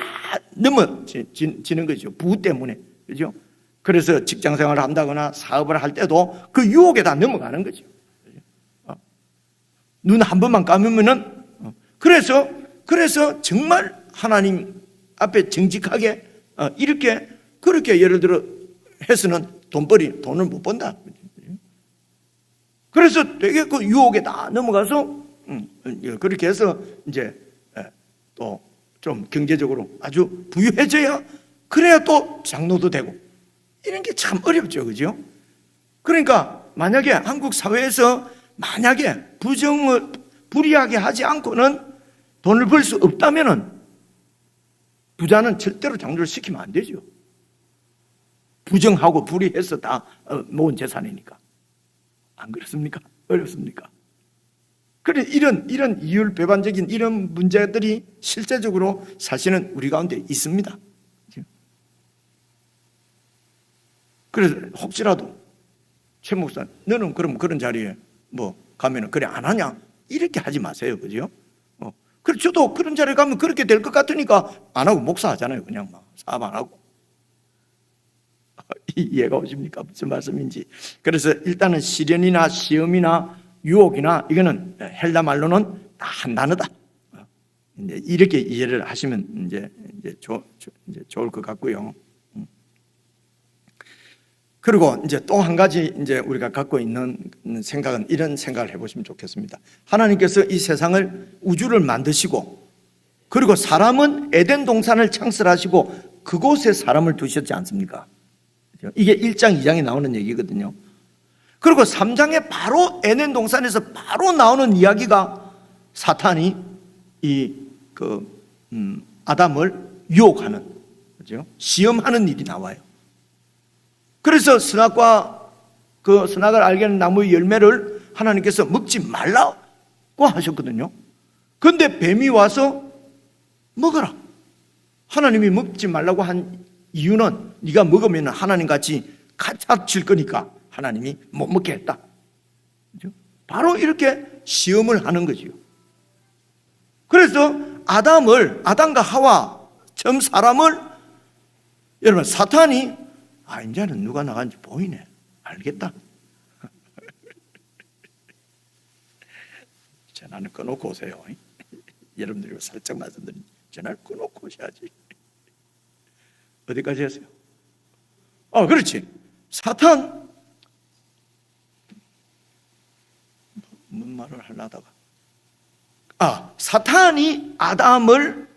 넘어지는 거죠. 부부 때문에. 그죠? 그래서 직장 생활을 한다거나 사업을 할 때도 그 유혹에 다 넘어가는 거죠. 눈 한 번만 감으면은, 그래서 정말 하나님 앞에 정직하게 그렇게 예를 들어 해서는 돈을 못 번다. 그래서 되게 그 유혹에 다 넘어가서 그렇게 해서 이제 또 좀 경제적으로 아주 부유해져야, 그래야 또 장로도 되고, 이런 게 참 어렵죠, 그죠? 그러니까 만약에 한국 사회에서 만약에 부정을 불이하게 하지 않고는 돈을 벌 수 없다면은 부자는 절대로 장로를 시키면 안 되죠. 부정하고 불이해서 다 모은 재산이니까. 안 그렇습니까? 어렵습니까? 그래, 이런 이율배반적인 이런 문제들이 실제적으로 사실은 우리 가운데 있습니다. 그래서 혹시라도 최 목사, 너는 그럼 그런 자리에 가면은 그래 안 하냐? 이렇게 하지 마세요, 그죠? 그래, 저도 그런 자리에 가면 그렇게 될 것 같으니까 안 하고 목사하잖아요, 그냥 사업 안 하고. 이해가 오십니까? 무슨 말씀인지. 그래서 일단은 시련이나 시험이나 유혹이나 이거는 헬라 말로는 다 한 단어다. 이제 이렇게 이해를 하시면 이제 좋을 것 같고요. 그리고 이제 또 한 가지 이제 우리가 갖고 있는 생각은 이런 생각을 해보시면 좋겠습니다. 하나님께서 이 세상을, 우주를 만드시고, 그리고 사람은 에덴 동산을 창설하시고 그곳에 사람을 두셨지 않습니까? 이게 1장, 2장에 나오는 얘기거든요. 그리고 3장에 바로 에덴 동산에서 바로 나오는 이야기가 사탄이 아담을 유혹하는, 그죠? 시험하는 일이 나와요. 그래서 선악을 알게 하는 나무의 열매를 하나님께서 먹지 말라고 하셨거든요. 그런데 뱀이 와서 먹어라. 하나님이 먹지 말라고 한 이유는 네가 먹으면 하나님같이 가짜칠 거니까 하나님이 못 먹게 했다. 그렇죠? 바로 이렇게 시험을 하는 거지요. 그래서 아담과 하와, 처음 사람을, 여러분, 사탄이 이제는 누가 나간지 보이네. 알겠다. 전화를 끊어놓고 오세요. 여러분들이 살짝 말씀드린 전화를 끊어놓고 오셔야지. 어디까지 했어요? 그렇지. 사탄, 뭔 말을 하려다가 사탄이 아담을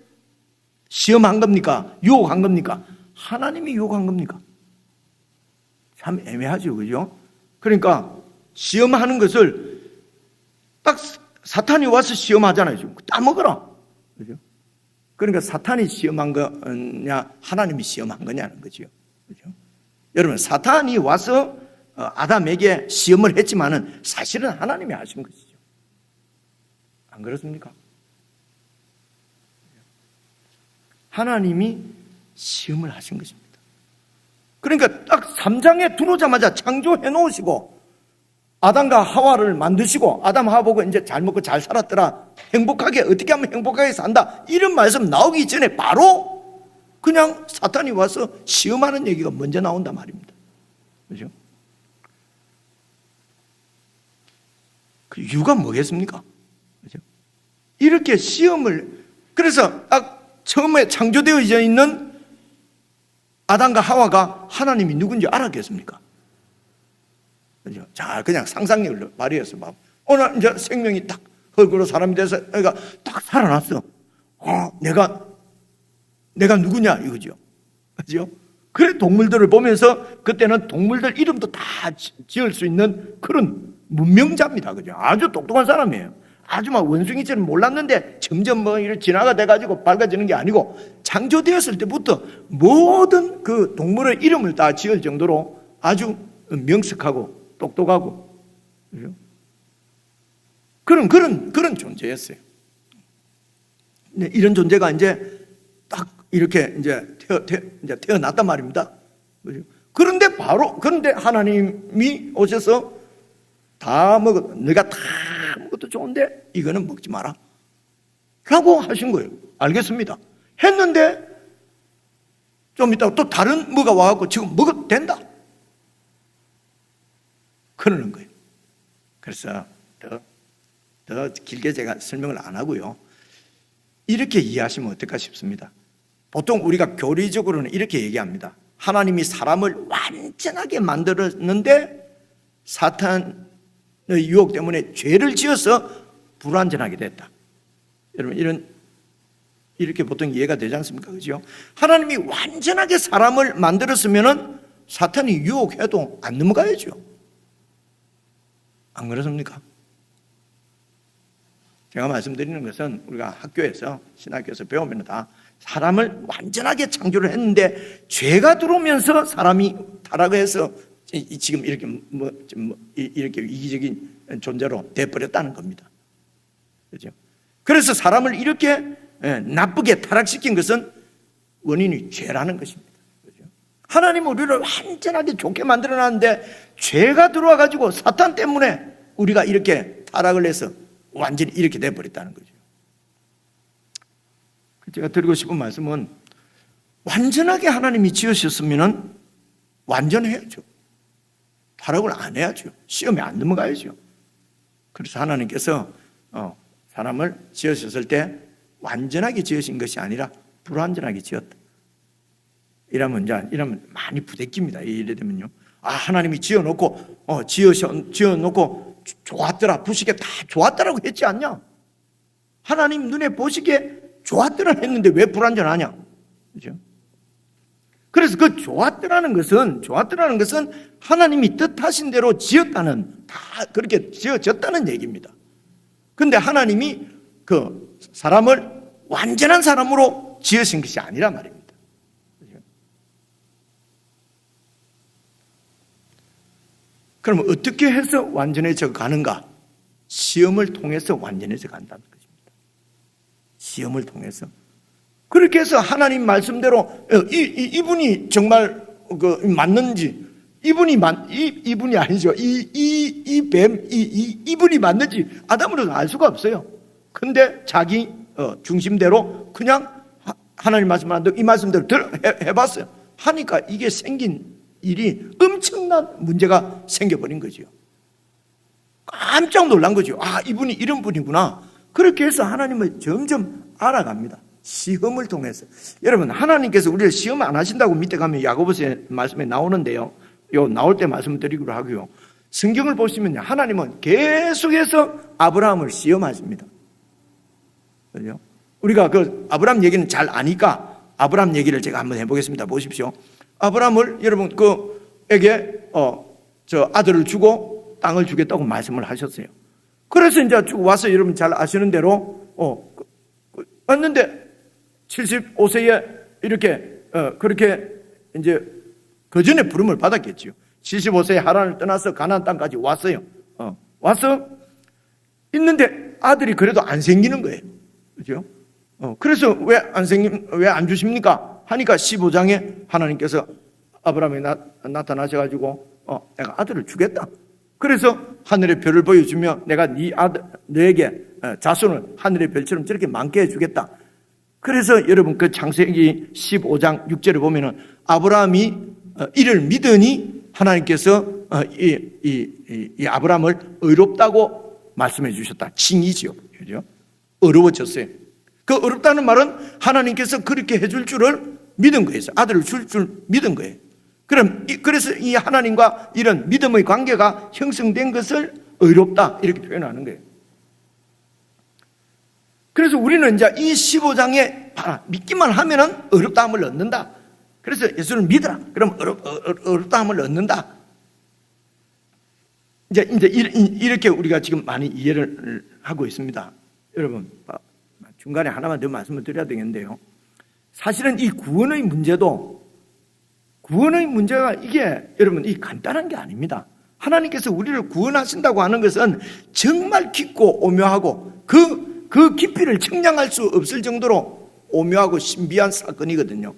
시험한 겁니까? 유혹한 겁니까? 하나님이 유혹한 겁니까? 참 애매하죠, 그죠? 그러니까 시험하는 것을 딱 사탄이 와서 시험하잖아요. 지금 따먹어라, 그죠? 그러니까 사탄이 시험한 거냐, 하나님이 시험한 거냐는 거죠, 그죠? 여러분, 사탄이 와서 아담에게 시험을 했지만은 사실은 하나님이 하신 것이죠. 안 그렇습니까? 하나님이 시험을 하신 것입니다. 그러니까 딱 3장에 들어오자마자 창조해 놓으시고 아담과 하와를 만드시고 아담 하와 보고 이제 잘 먹고 잘 살았더라, 행복하게 어떻게 하면 행복하게 산다, 이런 말씀 나오기 전에 바로 그냥 사탄이 와서 시험하는 얘기가 먼저 나온단 말입니다. 그죠? 그 이유가 뭐겠습니까? 그죠? 이렇게 시험을, 그래서 처음에 창조되어져 있는 아담과 하와가 하나님이 누군지 알았겠습니까? 그죠? 자, 그냥 상상력을 발휘해서 막 오늘 이제 생명이 딱 흙으로 사람이 돼서 그러니까 딱 살아났어. 내가 누구냐 이거죠. 그죠? 그래 동물들을 보면서 그때는 동물들 이름도 다 지을 수 있는 그런 문명자입니다. 그죠? 아주 똑똑한 사람이에요. 아주 막 원숭이처럼 몰랐는데 점점 뭐 이렇게 진화가 돼가지고 밝아지는 게 아니고 창조되었을 때부터 모든 그 동물의 이름을 다 지을 정도로 아주 명석하고 똑똑하고, 그죠? 그런 존재였어요. 근데 이런 존재가 이제 딱 이렇게 이제 태어났단 말입니다. 그죠? 그런데 하나님이 오셔서 다 먹어, 너가 다 먹어도 좋은데 이거는 먹지 마라 라고 하신 거예요. 알겠습니다. 했는데 좀 이따가 또 다른 뭐가 와갖고 지금 먹어도 된다 그러는 거예요. 그래서 더 길게 제가 설명을 안 하고요, 이렇게 이해하시면 어떨까 싶습니다. 보통 우리가 교리적으로는 이렇게 얘기합니다. 하나님이 사람을 완전하게 만들었는데 사탄의 유혹 때문에 죄를 지어서 불완전하게 됐다. 여러분 이렇게 보통 이해가 되지 않습니까? 그죠? 하나님이 완전하게 사람을 만들었으면은 사탄이 유혹해도 안 넘어가야죠. 안 그렇습니까? 제가 말씀드리는 것은 우리가 학교에서 신학교에서 배우면 다 사람을 완전하게 창조를 했는데 죄가 들어오면서 사람이 타락해서 지금 이렇게 이기적인 존재로 돼버렸다는 겁니다. 그렇죠? 그래서 사람을 이렇게 나쁘게 타락시킨 것은 원인이 죄라는 것입니다. 그렇죠? 하나님은 우리를 완전하게 좋게 만들어놨는데 죄가 들어와가지고 사탄 때문에 우리가 이렇게 타락을 해서 완전히 이렇게 돼버렸다는 거죠. 제가 드리고 싶은 말씀은 완전하게 하나님이 지으셨으면 완전해야죠. 타락을 안 해야죠. 시험에 안 넘어가야죠. 그래서 하나님께서 사람을 지으셨을 때 완전하게 지으신 것이 아니라 불완전하게 지었다. 이러면 많이 부대낍니다. 이래 되면요. 하나님이 지어놓고 좋았더라, 보시기에 다 좋았더라고 했지 않냐? 하나님 눈에 보시기에 좋았더라 했는데 왜 불완전하냐? 그죠? 그래서 그 좋았더라는 것은 하나님이 뜻하신 대로 다 그렇게 지어졌다는 얘기입니다. 근데 하나님이 그 사람을 완전한 사람으로 지으신 것이 아니란 말입니다. 그죠? 그럼 어떻게 해서 완전해져 가는가? 시험을 통해서 완전해져 간다는 것입니다. 시험을 통해서. 그렇게 해서 하나님 말씀대로 이분이 정말 맞는지, 이분이 아니죠. 이분이 맞는지 아담으로는 알 수가 없어요. 근데 자기 중심대로 그냥 하나님 말씀 안 듣고 이 말씀대로 해봤어요. 하니까 이게 생긴 일이 엄청난 문제가 생겨버린 거죠. 깜짝 놀란 거죠. 이분이 이런 분이구나. 그렇게 해서 하나님을 점점 알아갑니다. 시험을 통해서. 여러분, 하나님께서 우리를 시험 안 하신다고 밑에 가면 야고보서 말씀에 나오는데요. 나올 때 말씀드리기로 하고요. 성경을 보시면 하나님은 계속해서 아브라함을 시험하십니다. 그죠? 우리가 그 아브라함 얘기는 잘 아니까 아브라함 얘기를 제가 한번 해보겠습니다. 보십시오. 아브라함을 여러분 그에게 저 아들을 주고 땅을 주겠다고 말씀을 하셨어요. 그래서 이제 와서 여러분 잘 아시는 대로 왔는데 75세에 이렇게 그렇게 이제 그 전에 부름을 받았겠죠. 75세에 하란을 떠나서 가나안 땅까지 왔어요. 와서 있는데 아들이 그래도 안 생기는 거예요. 그죠? 그래서 왜 안 주십니까? 하니까 15장에 하나님께서 아브라함이 나타나셔가지고 내가 아들을 주겠다. 그래서 하늘의 별을 보여주며 내가 너에게 자손을 하늘의 별처럼 저렇게 많게 해주겠다. 그래서 여러분 그 창세기 15장 6절에 보면은 아브라함이 이를 믿으니 하나님께서 이 아브라함을 의롭다고 말씀해 주셨다. 칭이지요. 그죠? 어려워졌어요. 그 어렵다는 말은 하나님께서 그렇게 해줄 줄을 믿은 거예요. 아들을 줄 줄 믿은 거예요. 그래서 이 하나님과 이런 믿음의 관계가 형성된 것을 의롭다 이렇게 표현하는 거예요. 그래서 우리는 이제 이 15장에 믿기만 하면은 의롭다함을 얻는다. 그래서 예수를 믿어라. 그럼 의롭다함을 얻는다. 이제 이렇게 우리가 지금 많이 이해를 하고 있습니다. 여러분, 중간에 하나만 더 말씀을 드려야 되겠는데요. 사실은 이 구원의 문제가 이게 여러분 이 간단한 게 아닙니다. 하나님께서 우리를 구원하신다고 하는 것은 정말 깊고 오묘하고 그 깊이를 측량할 수 없을 정도로 오묘하고 신비한 사건이거든요.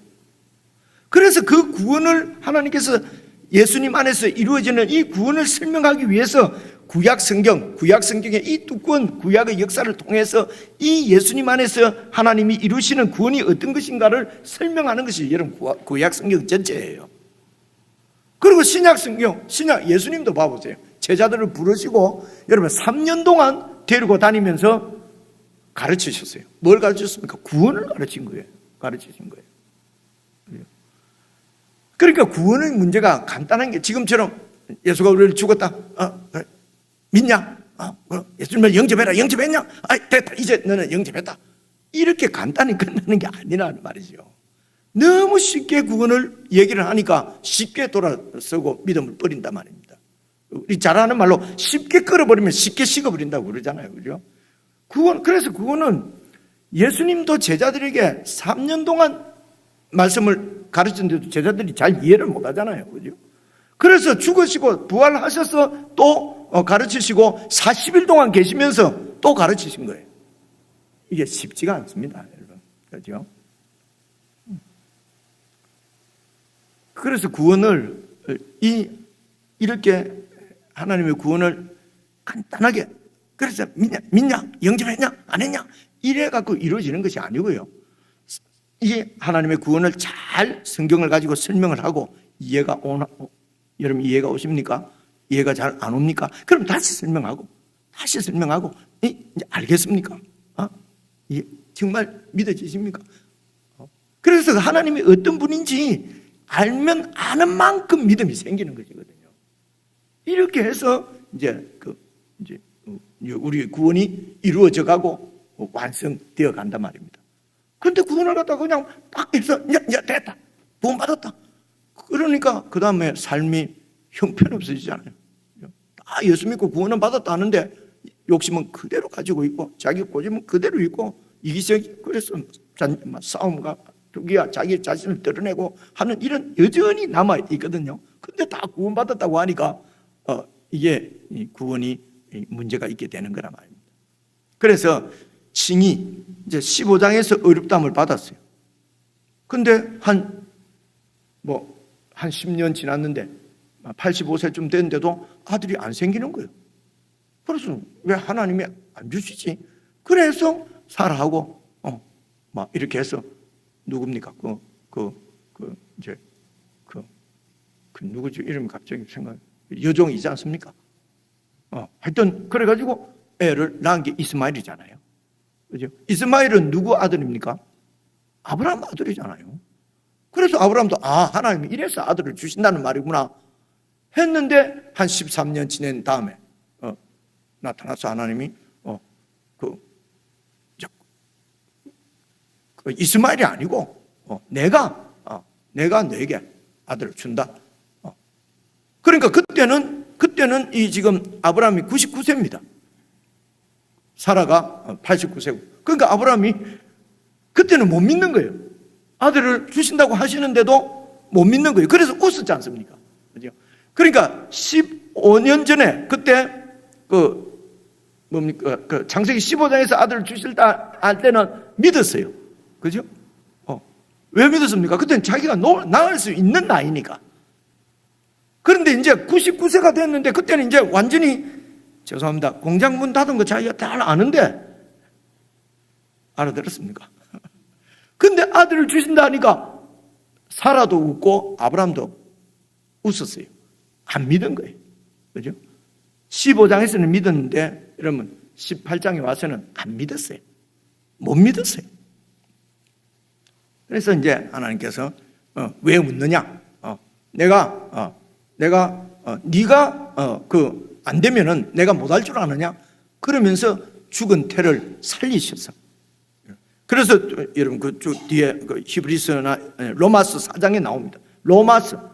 그래서 그 구원을 하나님께서 예수님 안에서 이루어지는 이 구원을 설명하기 위해서 구약 성경의 이 두꺼운 구약의 역사를 통해서 이 예수님 안에서 하나님이 이루시는 구원이 어떤 것인가를 설명하는 것이 여러분 구약 성경 전체예요. 그리고 신약 예수님도 봐보세요. 제자들을 부르시고 여러분 3년 동안 데리고 다니면서 가르치셨어요. 뭘 가르치셨습니까? 구원을 가르치신 거예요. 그러니까 구원의 문제가 간단한 게 지금처럼 예수가 우리를 죽었다. 믿냐? 예수님을 영접했냐? 됐다. 이제 너는 영접했다. 이렇게 간단히 끝나는 게 아니라는 말이죠. 너무 쉽게 구원을 얘기를 하니까 쉽게 돌아서고 믿음을 버린단 말입니다. 우리 잘 아는 말로 쉽게 끌어버리면 쉽게 식어버린다고 그러잖아요. 그죠? 그래서 구원은 예수님도 제자들에게 3년 동안 말씀을 가르쳤는데도 제자들이 잘 이해를 못 하잖아요. 그죠? 그래서 죽으시고 부활하셔서 또 가르치시고 40일 동안 계시면서 또 가르치신 거예요. 이게 쉽지가 않습니다, 여러분. 그렇죠? 그래서 구원을 이렇게 하나님의 구원을 간단하게 그래서 믿냐? 영접했냐? 안 했냐? 이래 갖고 이루어지는 것이 아니고요. 이 하나님의 구원을 잘 성경을 가지고 설명을 하고 여러분 이해가 오십니까? 이해가 잘 안 옵니까? 그럼 다시 설명하고 이제 알겠습니까? 이게 정말 믿어지십니까? 그래서 하나님이 어떤 분인지 알면 아는 만큼 믿음이 생기는 것이거든요. 이렇게 해서 이제 우리의 구원이 이루어져 가고 완성되어 간단 말입니다. 그런데 구원을 갖다가 그냥 딱 해서 이제 됐다. 구원 받았다. 그러니까 그 다음에 삶이 형편없어지잖아요. 다 예수 믿고 구원은 받았다 하는데 욕심은 그대로 가지고 있고 자기 고집은 그대로 있고 이기적이 그래서 싸움과 투기야 자기 자신을 드러내고 하는 이런 여전히 남아 있거든요. 근데 다 구원 받았다고 하니까 이게 구원이 문제가 있게 되는 거란 말입니다. 그래서 칭이 이제 15장에서 어렵다함을 받았어요. 근데 한 10년 지났는데 85세쯤 됐는데도 아들이 안 생기는 거예요. 그래서 왜 하나님이 안 주시지? 그래서 사라하고 이렇게 해서 누굽니까? 누구지? 이름이 갑자기 여종이지 않습니까? 하여튼 그래가지고 애를 낳은 게 이스마엘이잖아요. 그죠? 이스마엘은 누구 아들입니까? 아브라함 아들이잖아요. 그래서 아브라함도 하나님이 이래서 아들을 주신다는 말이구나 했는데 한 13년 지낸 다음에 나타나서 하나님이 이스마엘이 아니고 내가 너에게 아들을 준다. 그러니까 그때는 이 지금 아브라함이 99세입니다. 사라가 89세고. 그러니까 아브라함이 그때는 못 믿는 거예요. 아들을 주신다고 하시는데도 못 믿는 거예요. 그래서 웃었지 않습니까? 그죠? 그러니까 15년 전에 그때 창세기 15장에서 아들을 주실다 할 때는 믿었어요. 그죠? 왜 믿었습니까? 그때는 자기가 낳을 수 있는 나이니까. 그런데 이제 99세가 됐는데 그때는 이제 완전히 죄송합니다. 공장 문 닫은 거 자기가 다 아는데 알아들었습니까? 근데 아들을 주신다 하니까 사라도 웃고 아브라함도 웃었어요. 안 믿은 거예요. 그죠? 15장에서는 믿었는데 여러분 18장에 와서는 안 믿었어요. 못 믿었어요. 그래서 이제 하나님께서 왜 웃느냐? 네가 안 되면은 내가 못할 줄 아느냐? 그러면서 죽은 태를 살리셨어. 그래서 여러분 그쪽 뒤에 히브리서나 로마서 4장에 나옵니다. 로마서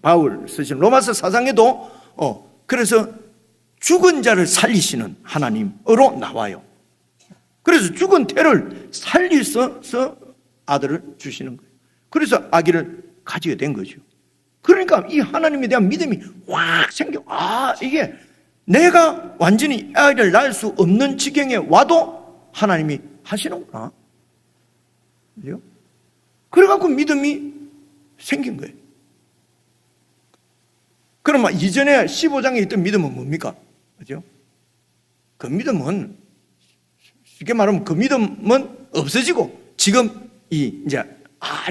바울 쓰신 로마서 4장에도 그래서 죽은 자를 살리시는 하나님으로 나와요. 그래서 죽은 태를 살리셔서 아들을 주시는 거예요. 그래서 아기를 가지게 된 거죠. 그러니까 이 하나님에 대한 믿음이 확 생겨. 이게 내가 완전히 아이를 낳을 수 없는 지경에 와도 하나님이 하시는구나. 그죠? 그래갖고 믿음이 생긴 거예요. 그러면 이전에 15장에 있던 믿음은 뭡니까? 그죠? 그 믿음은, 쉽게 말하면 그 믿음은 없어지고, 지금 이제,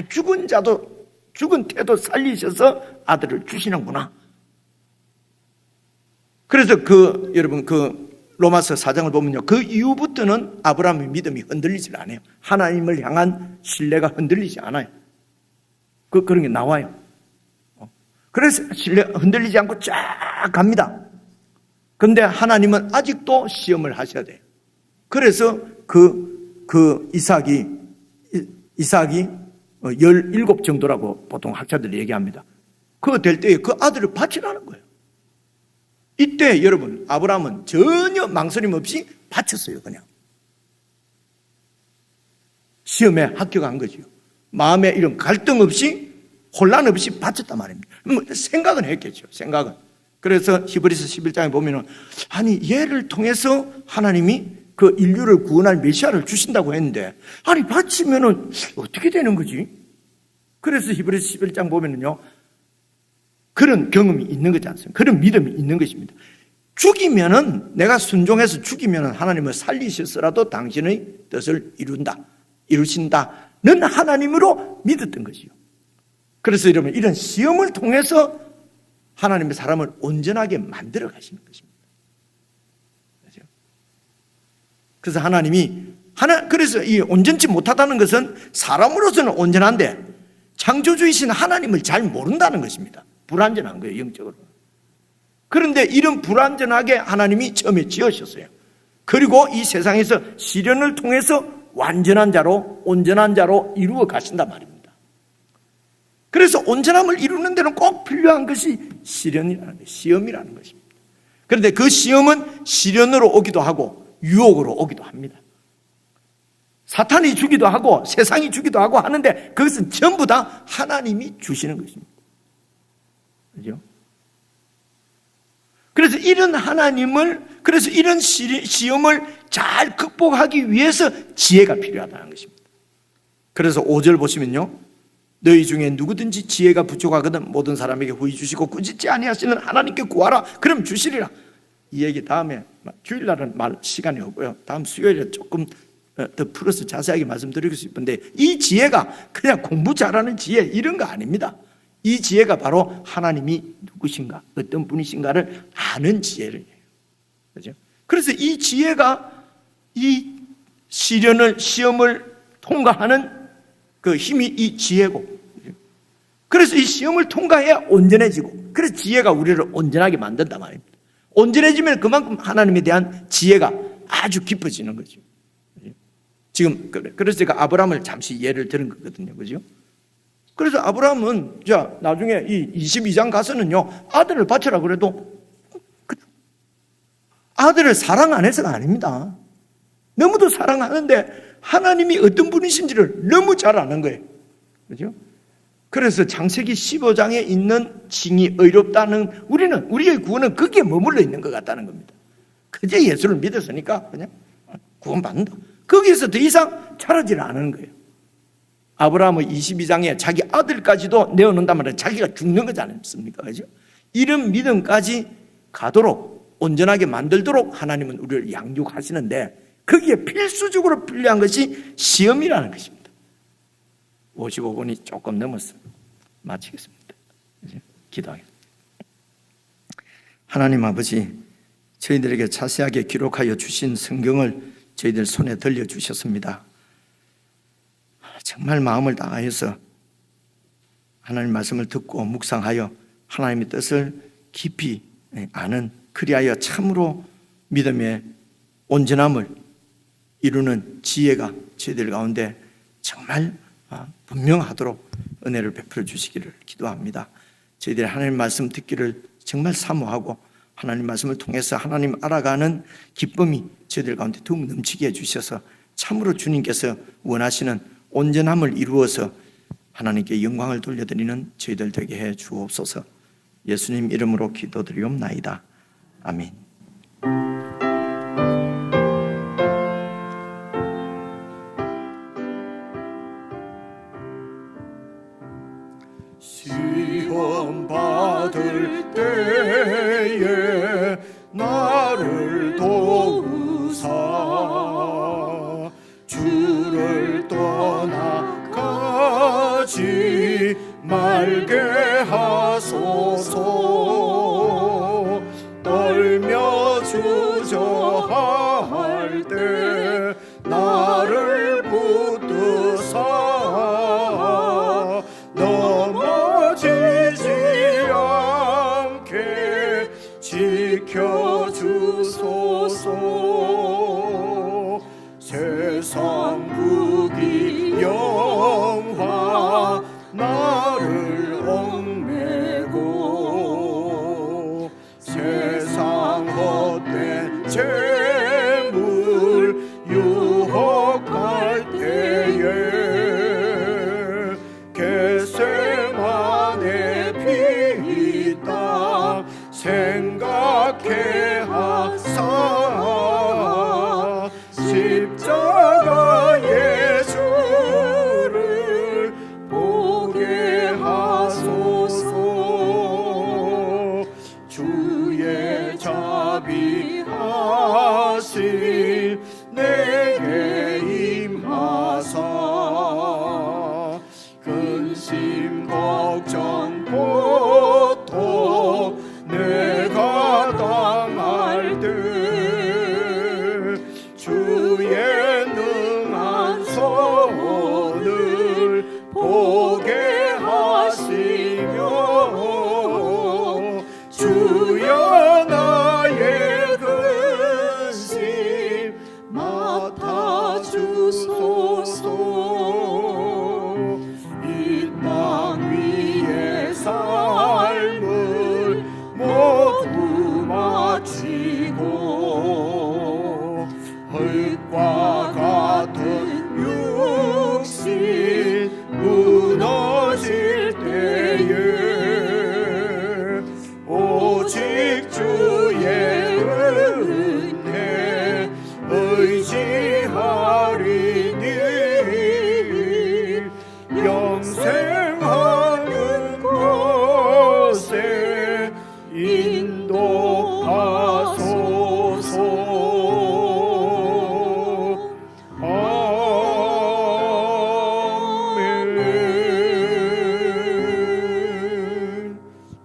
죽은 태도 살리셔서 아들을 주시는구나. 그래서 여러분, 로마서 4장을 보면요. 그 이후부터는 아브라함의 믿음이 흔들리질 않아요. 하나님을 향한 신뢰가 흔들리지 않아요. 그런 게 나와요. 그래서 흔들리지 않고 쫙 갑니다. 그런데 하나님은 아직도 시험을 하셔야 돼요. 그래서 이삭이 17 정도라고 보통 학자들이 얘기합니다. 그거 될 때에 그 아들을 바치라는 거예요. 이때 여러분, 아브라함은 전혀 망설임 없이 바쳤어요, 그냥. 시험에 합격한 거죠. 마음에 이런 갈등 없이, 혼란 없이 바쳤단 말입니다. 생각은 했겠죠, 생각은. 그래서 히브리서 11장에 보면은, 얘를 통해서 하나님이 그 인류를 구원할 메시아를 주신다고 했는데, 바치면은 어떻게 되는 거지? 그래서 히브리서 11장 보면은요, 그런 경험이 있는 거지 않습니까? 그런 믿음이 있는 것입니다. 죽이면은, 내가 순종해서 죽이면은 하나님을 살리셨으라도 당신의 뜻을 이루신다는 하나님으로 믿었던 것이요. 그래서 여러분, 이런 시험을 통해서 하나님의 사람을 온전하게 만들어 가시는 것입니다. 그렇죠? 그래서 그래서 이 온전치 못하다는 것은 사람으로서는 온전한데 창조주이신 하나님을 잘 모른다는 것입니다. 불완전한 거예요, 영적으로. 그런데 이런 불완전하게 하나님이 처음에 지으셨어요. 그리고 이 세상에서 시련을 통해서 완전한 자로, 온전한 자로 이루어 가신단 말입니다. 그래서 온전함을 이루는 데는 꼭 필요한 것이 시련이라는 거예요. 시험이라는 것입니다. 그런데 그 시험은 시련으로 오기도 하고 유혹으로 오기도 합니다. 사탄이 주기도 하고 세상이 주기도 하고 하는데 그것은 전부 다 하나님이 주시는 것입니다. 그죠? 그래서 이런 그래서 이런 시험을 잘 극복하기 위해서 지혜가 필요하다는 것입니다. 그래서 5절 보시면요. 너희 중에 누구든지 지혜가 부족하거든 모든 사람에게 후히 주시고 꾸짖지 아니하시는 하나님께 구하라. 그럼 주시리라. 이 얘기 다음에 주일날은 말 시간이 없고요. 다음 수요일에 조금 더 풀어서 자세하게 말씀드리고 싶은데 이 지혜가 그냥 공부 잘하는 지혜 이런 거 아닙니다. 이 지혜가 바로 하나님이 누구신가, 어떤 분이신가를 아는 지혜를 해요. 그렇죠? 그래서 이 지혜가 이 시험을 통과하는 그 힘이 이 지혜고, 그래서 이 시험을 통과해야 온전해지고, 그래서 지혜가 우리를 온전하게 만든단 말입니다. 온전해지면 그만큼 하나님에 대한 지혜가 아주 깊어지는 거죠. 지금 그래서 제가 아브라함을 잠시 예를 들은 거거든요, 그죠? 그래서 아브라함은 나중에 이 22장 가서는요 아들을 바쳐라 그래도 아들을 사랑 안 해서가 아닙니다. 너무도 사랑하는데 하나님이 어떤 분이신지를 너무 잘 아는 거예요, 그죠? 그래서 창세기 15장에 있는 징이 의롭다는 우리의 구원은 거기에 머물러 있는 것 같다는 겁니다. 그저 예수를 믿었으니까 그냥 구원받는다. 거기에서 더 이상 자라지를 않은 거예요. 아브라함은 22장에 자기 아들까지도 내어놓는단 말이에요. 자기가 죽는 거지 않습니까? 그죠? 이런 믿음까지 가도록 온전하게 만들도록 하나님은 우리를 양육하시는데 거기에 필수적으로 필요한 것이 시험이라는 것입니다. 55분이 조금 넘었습니다. 마치겠습니다. 기도하겠습니다. 하나님 아버지, 저희들에게 자세하게 기록하여 주신 성경을 저희들 손에 들려주셨습니다. 정말 마음을 다하여서 하나님 말씀을 듣고 묵상하여 하나님의 뜻을 깊이 아는, 그리하여 참으로 믿음의 온전함을 이루는 지혜가 저희들 가운데 정말 분명하도록 은혜를 베풀어 주시기를 기도합니다. 저희들이 하나님 말씀 듣기를 정말 사모하고 하나님 말씀을 통해서 하나님 알아가는 기쁨이 저희들 가운데 더욱 넘치게 해주셔서 참으로 주님께서 원하시는 온전함을 이루어서 하나님께 영광을 돌려드리는 저희들 되게 해 주옵소서. 예수님 이름으로 기도드리옵나이다. 아멘. 시험 받을 때에 나를 도우사 주를 떠나가지 말게 하소서. 떨며 주저할 때 나를 붙드사 넘어지지 않게 지켜주소서. 세상 부귀 영화 나를 얽매고 세상 헛된 재물 유혹할 때에 겟세마네 피땀 생각해 하사 십자가 예수를 보게 하소서. 주의 자비하심 내게 임하사 근심 걱정 고통 내가 당할 때 주의 능한 손을 보게 하시며 주여 나의 근심 맡아주소서. 이 땅 위의 삶을 모두 마치고 흙과 같은 육신 무너질 때에 오직 주의 은혜 의지하리니 영생하는 곳에 인도하소서. 아멘.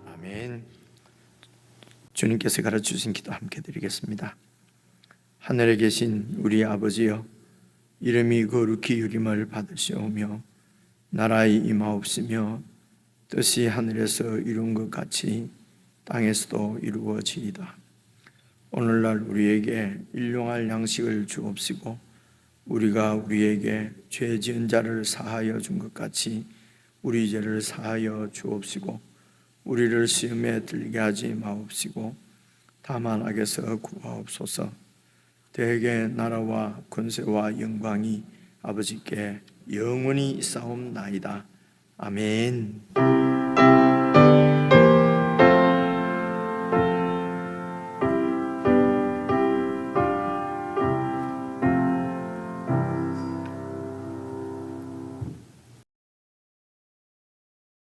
아멘. 주님께서 가르쳐주신 기도 함께 드리겠습니다. 하늘에 계신 우리 아버지여, 이름이 거룩히 여김을 받으시오며 나라의 임하옵시며 뜻이 하늘에서 이룬 것 같이 땅에서도 이루어지이다. 오늘날 우리에게 일용할 양식을 주옵시고 우리가 우리에게 죄 지은 자를 사하여 준 것 같이 우리 죄를 사하여 주옵시고 우리를 시험에 들게 하지 마옵시고 다만 악에서 구하옵소서. 대개 나라와 권세와 영광이 아버지께 영원히 있사옵나이다. 아멘.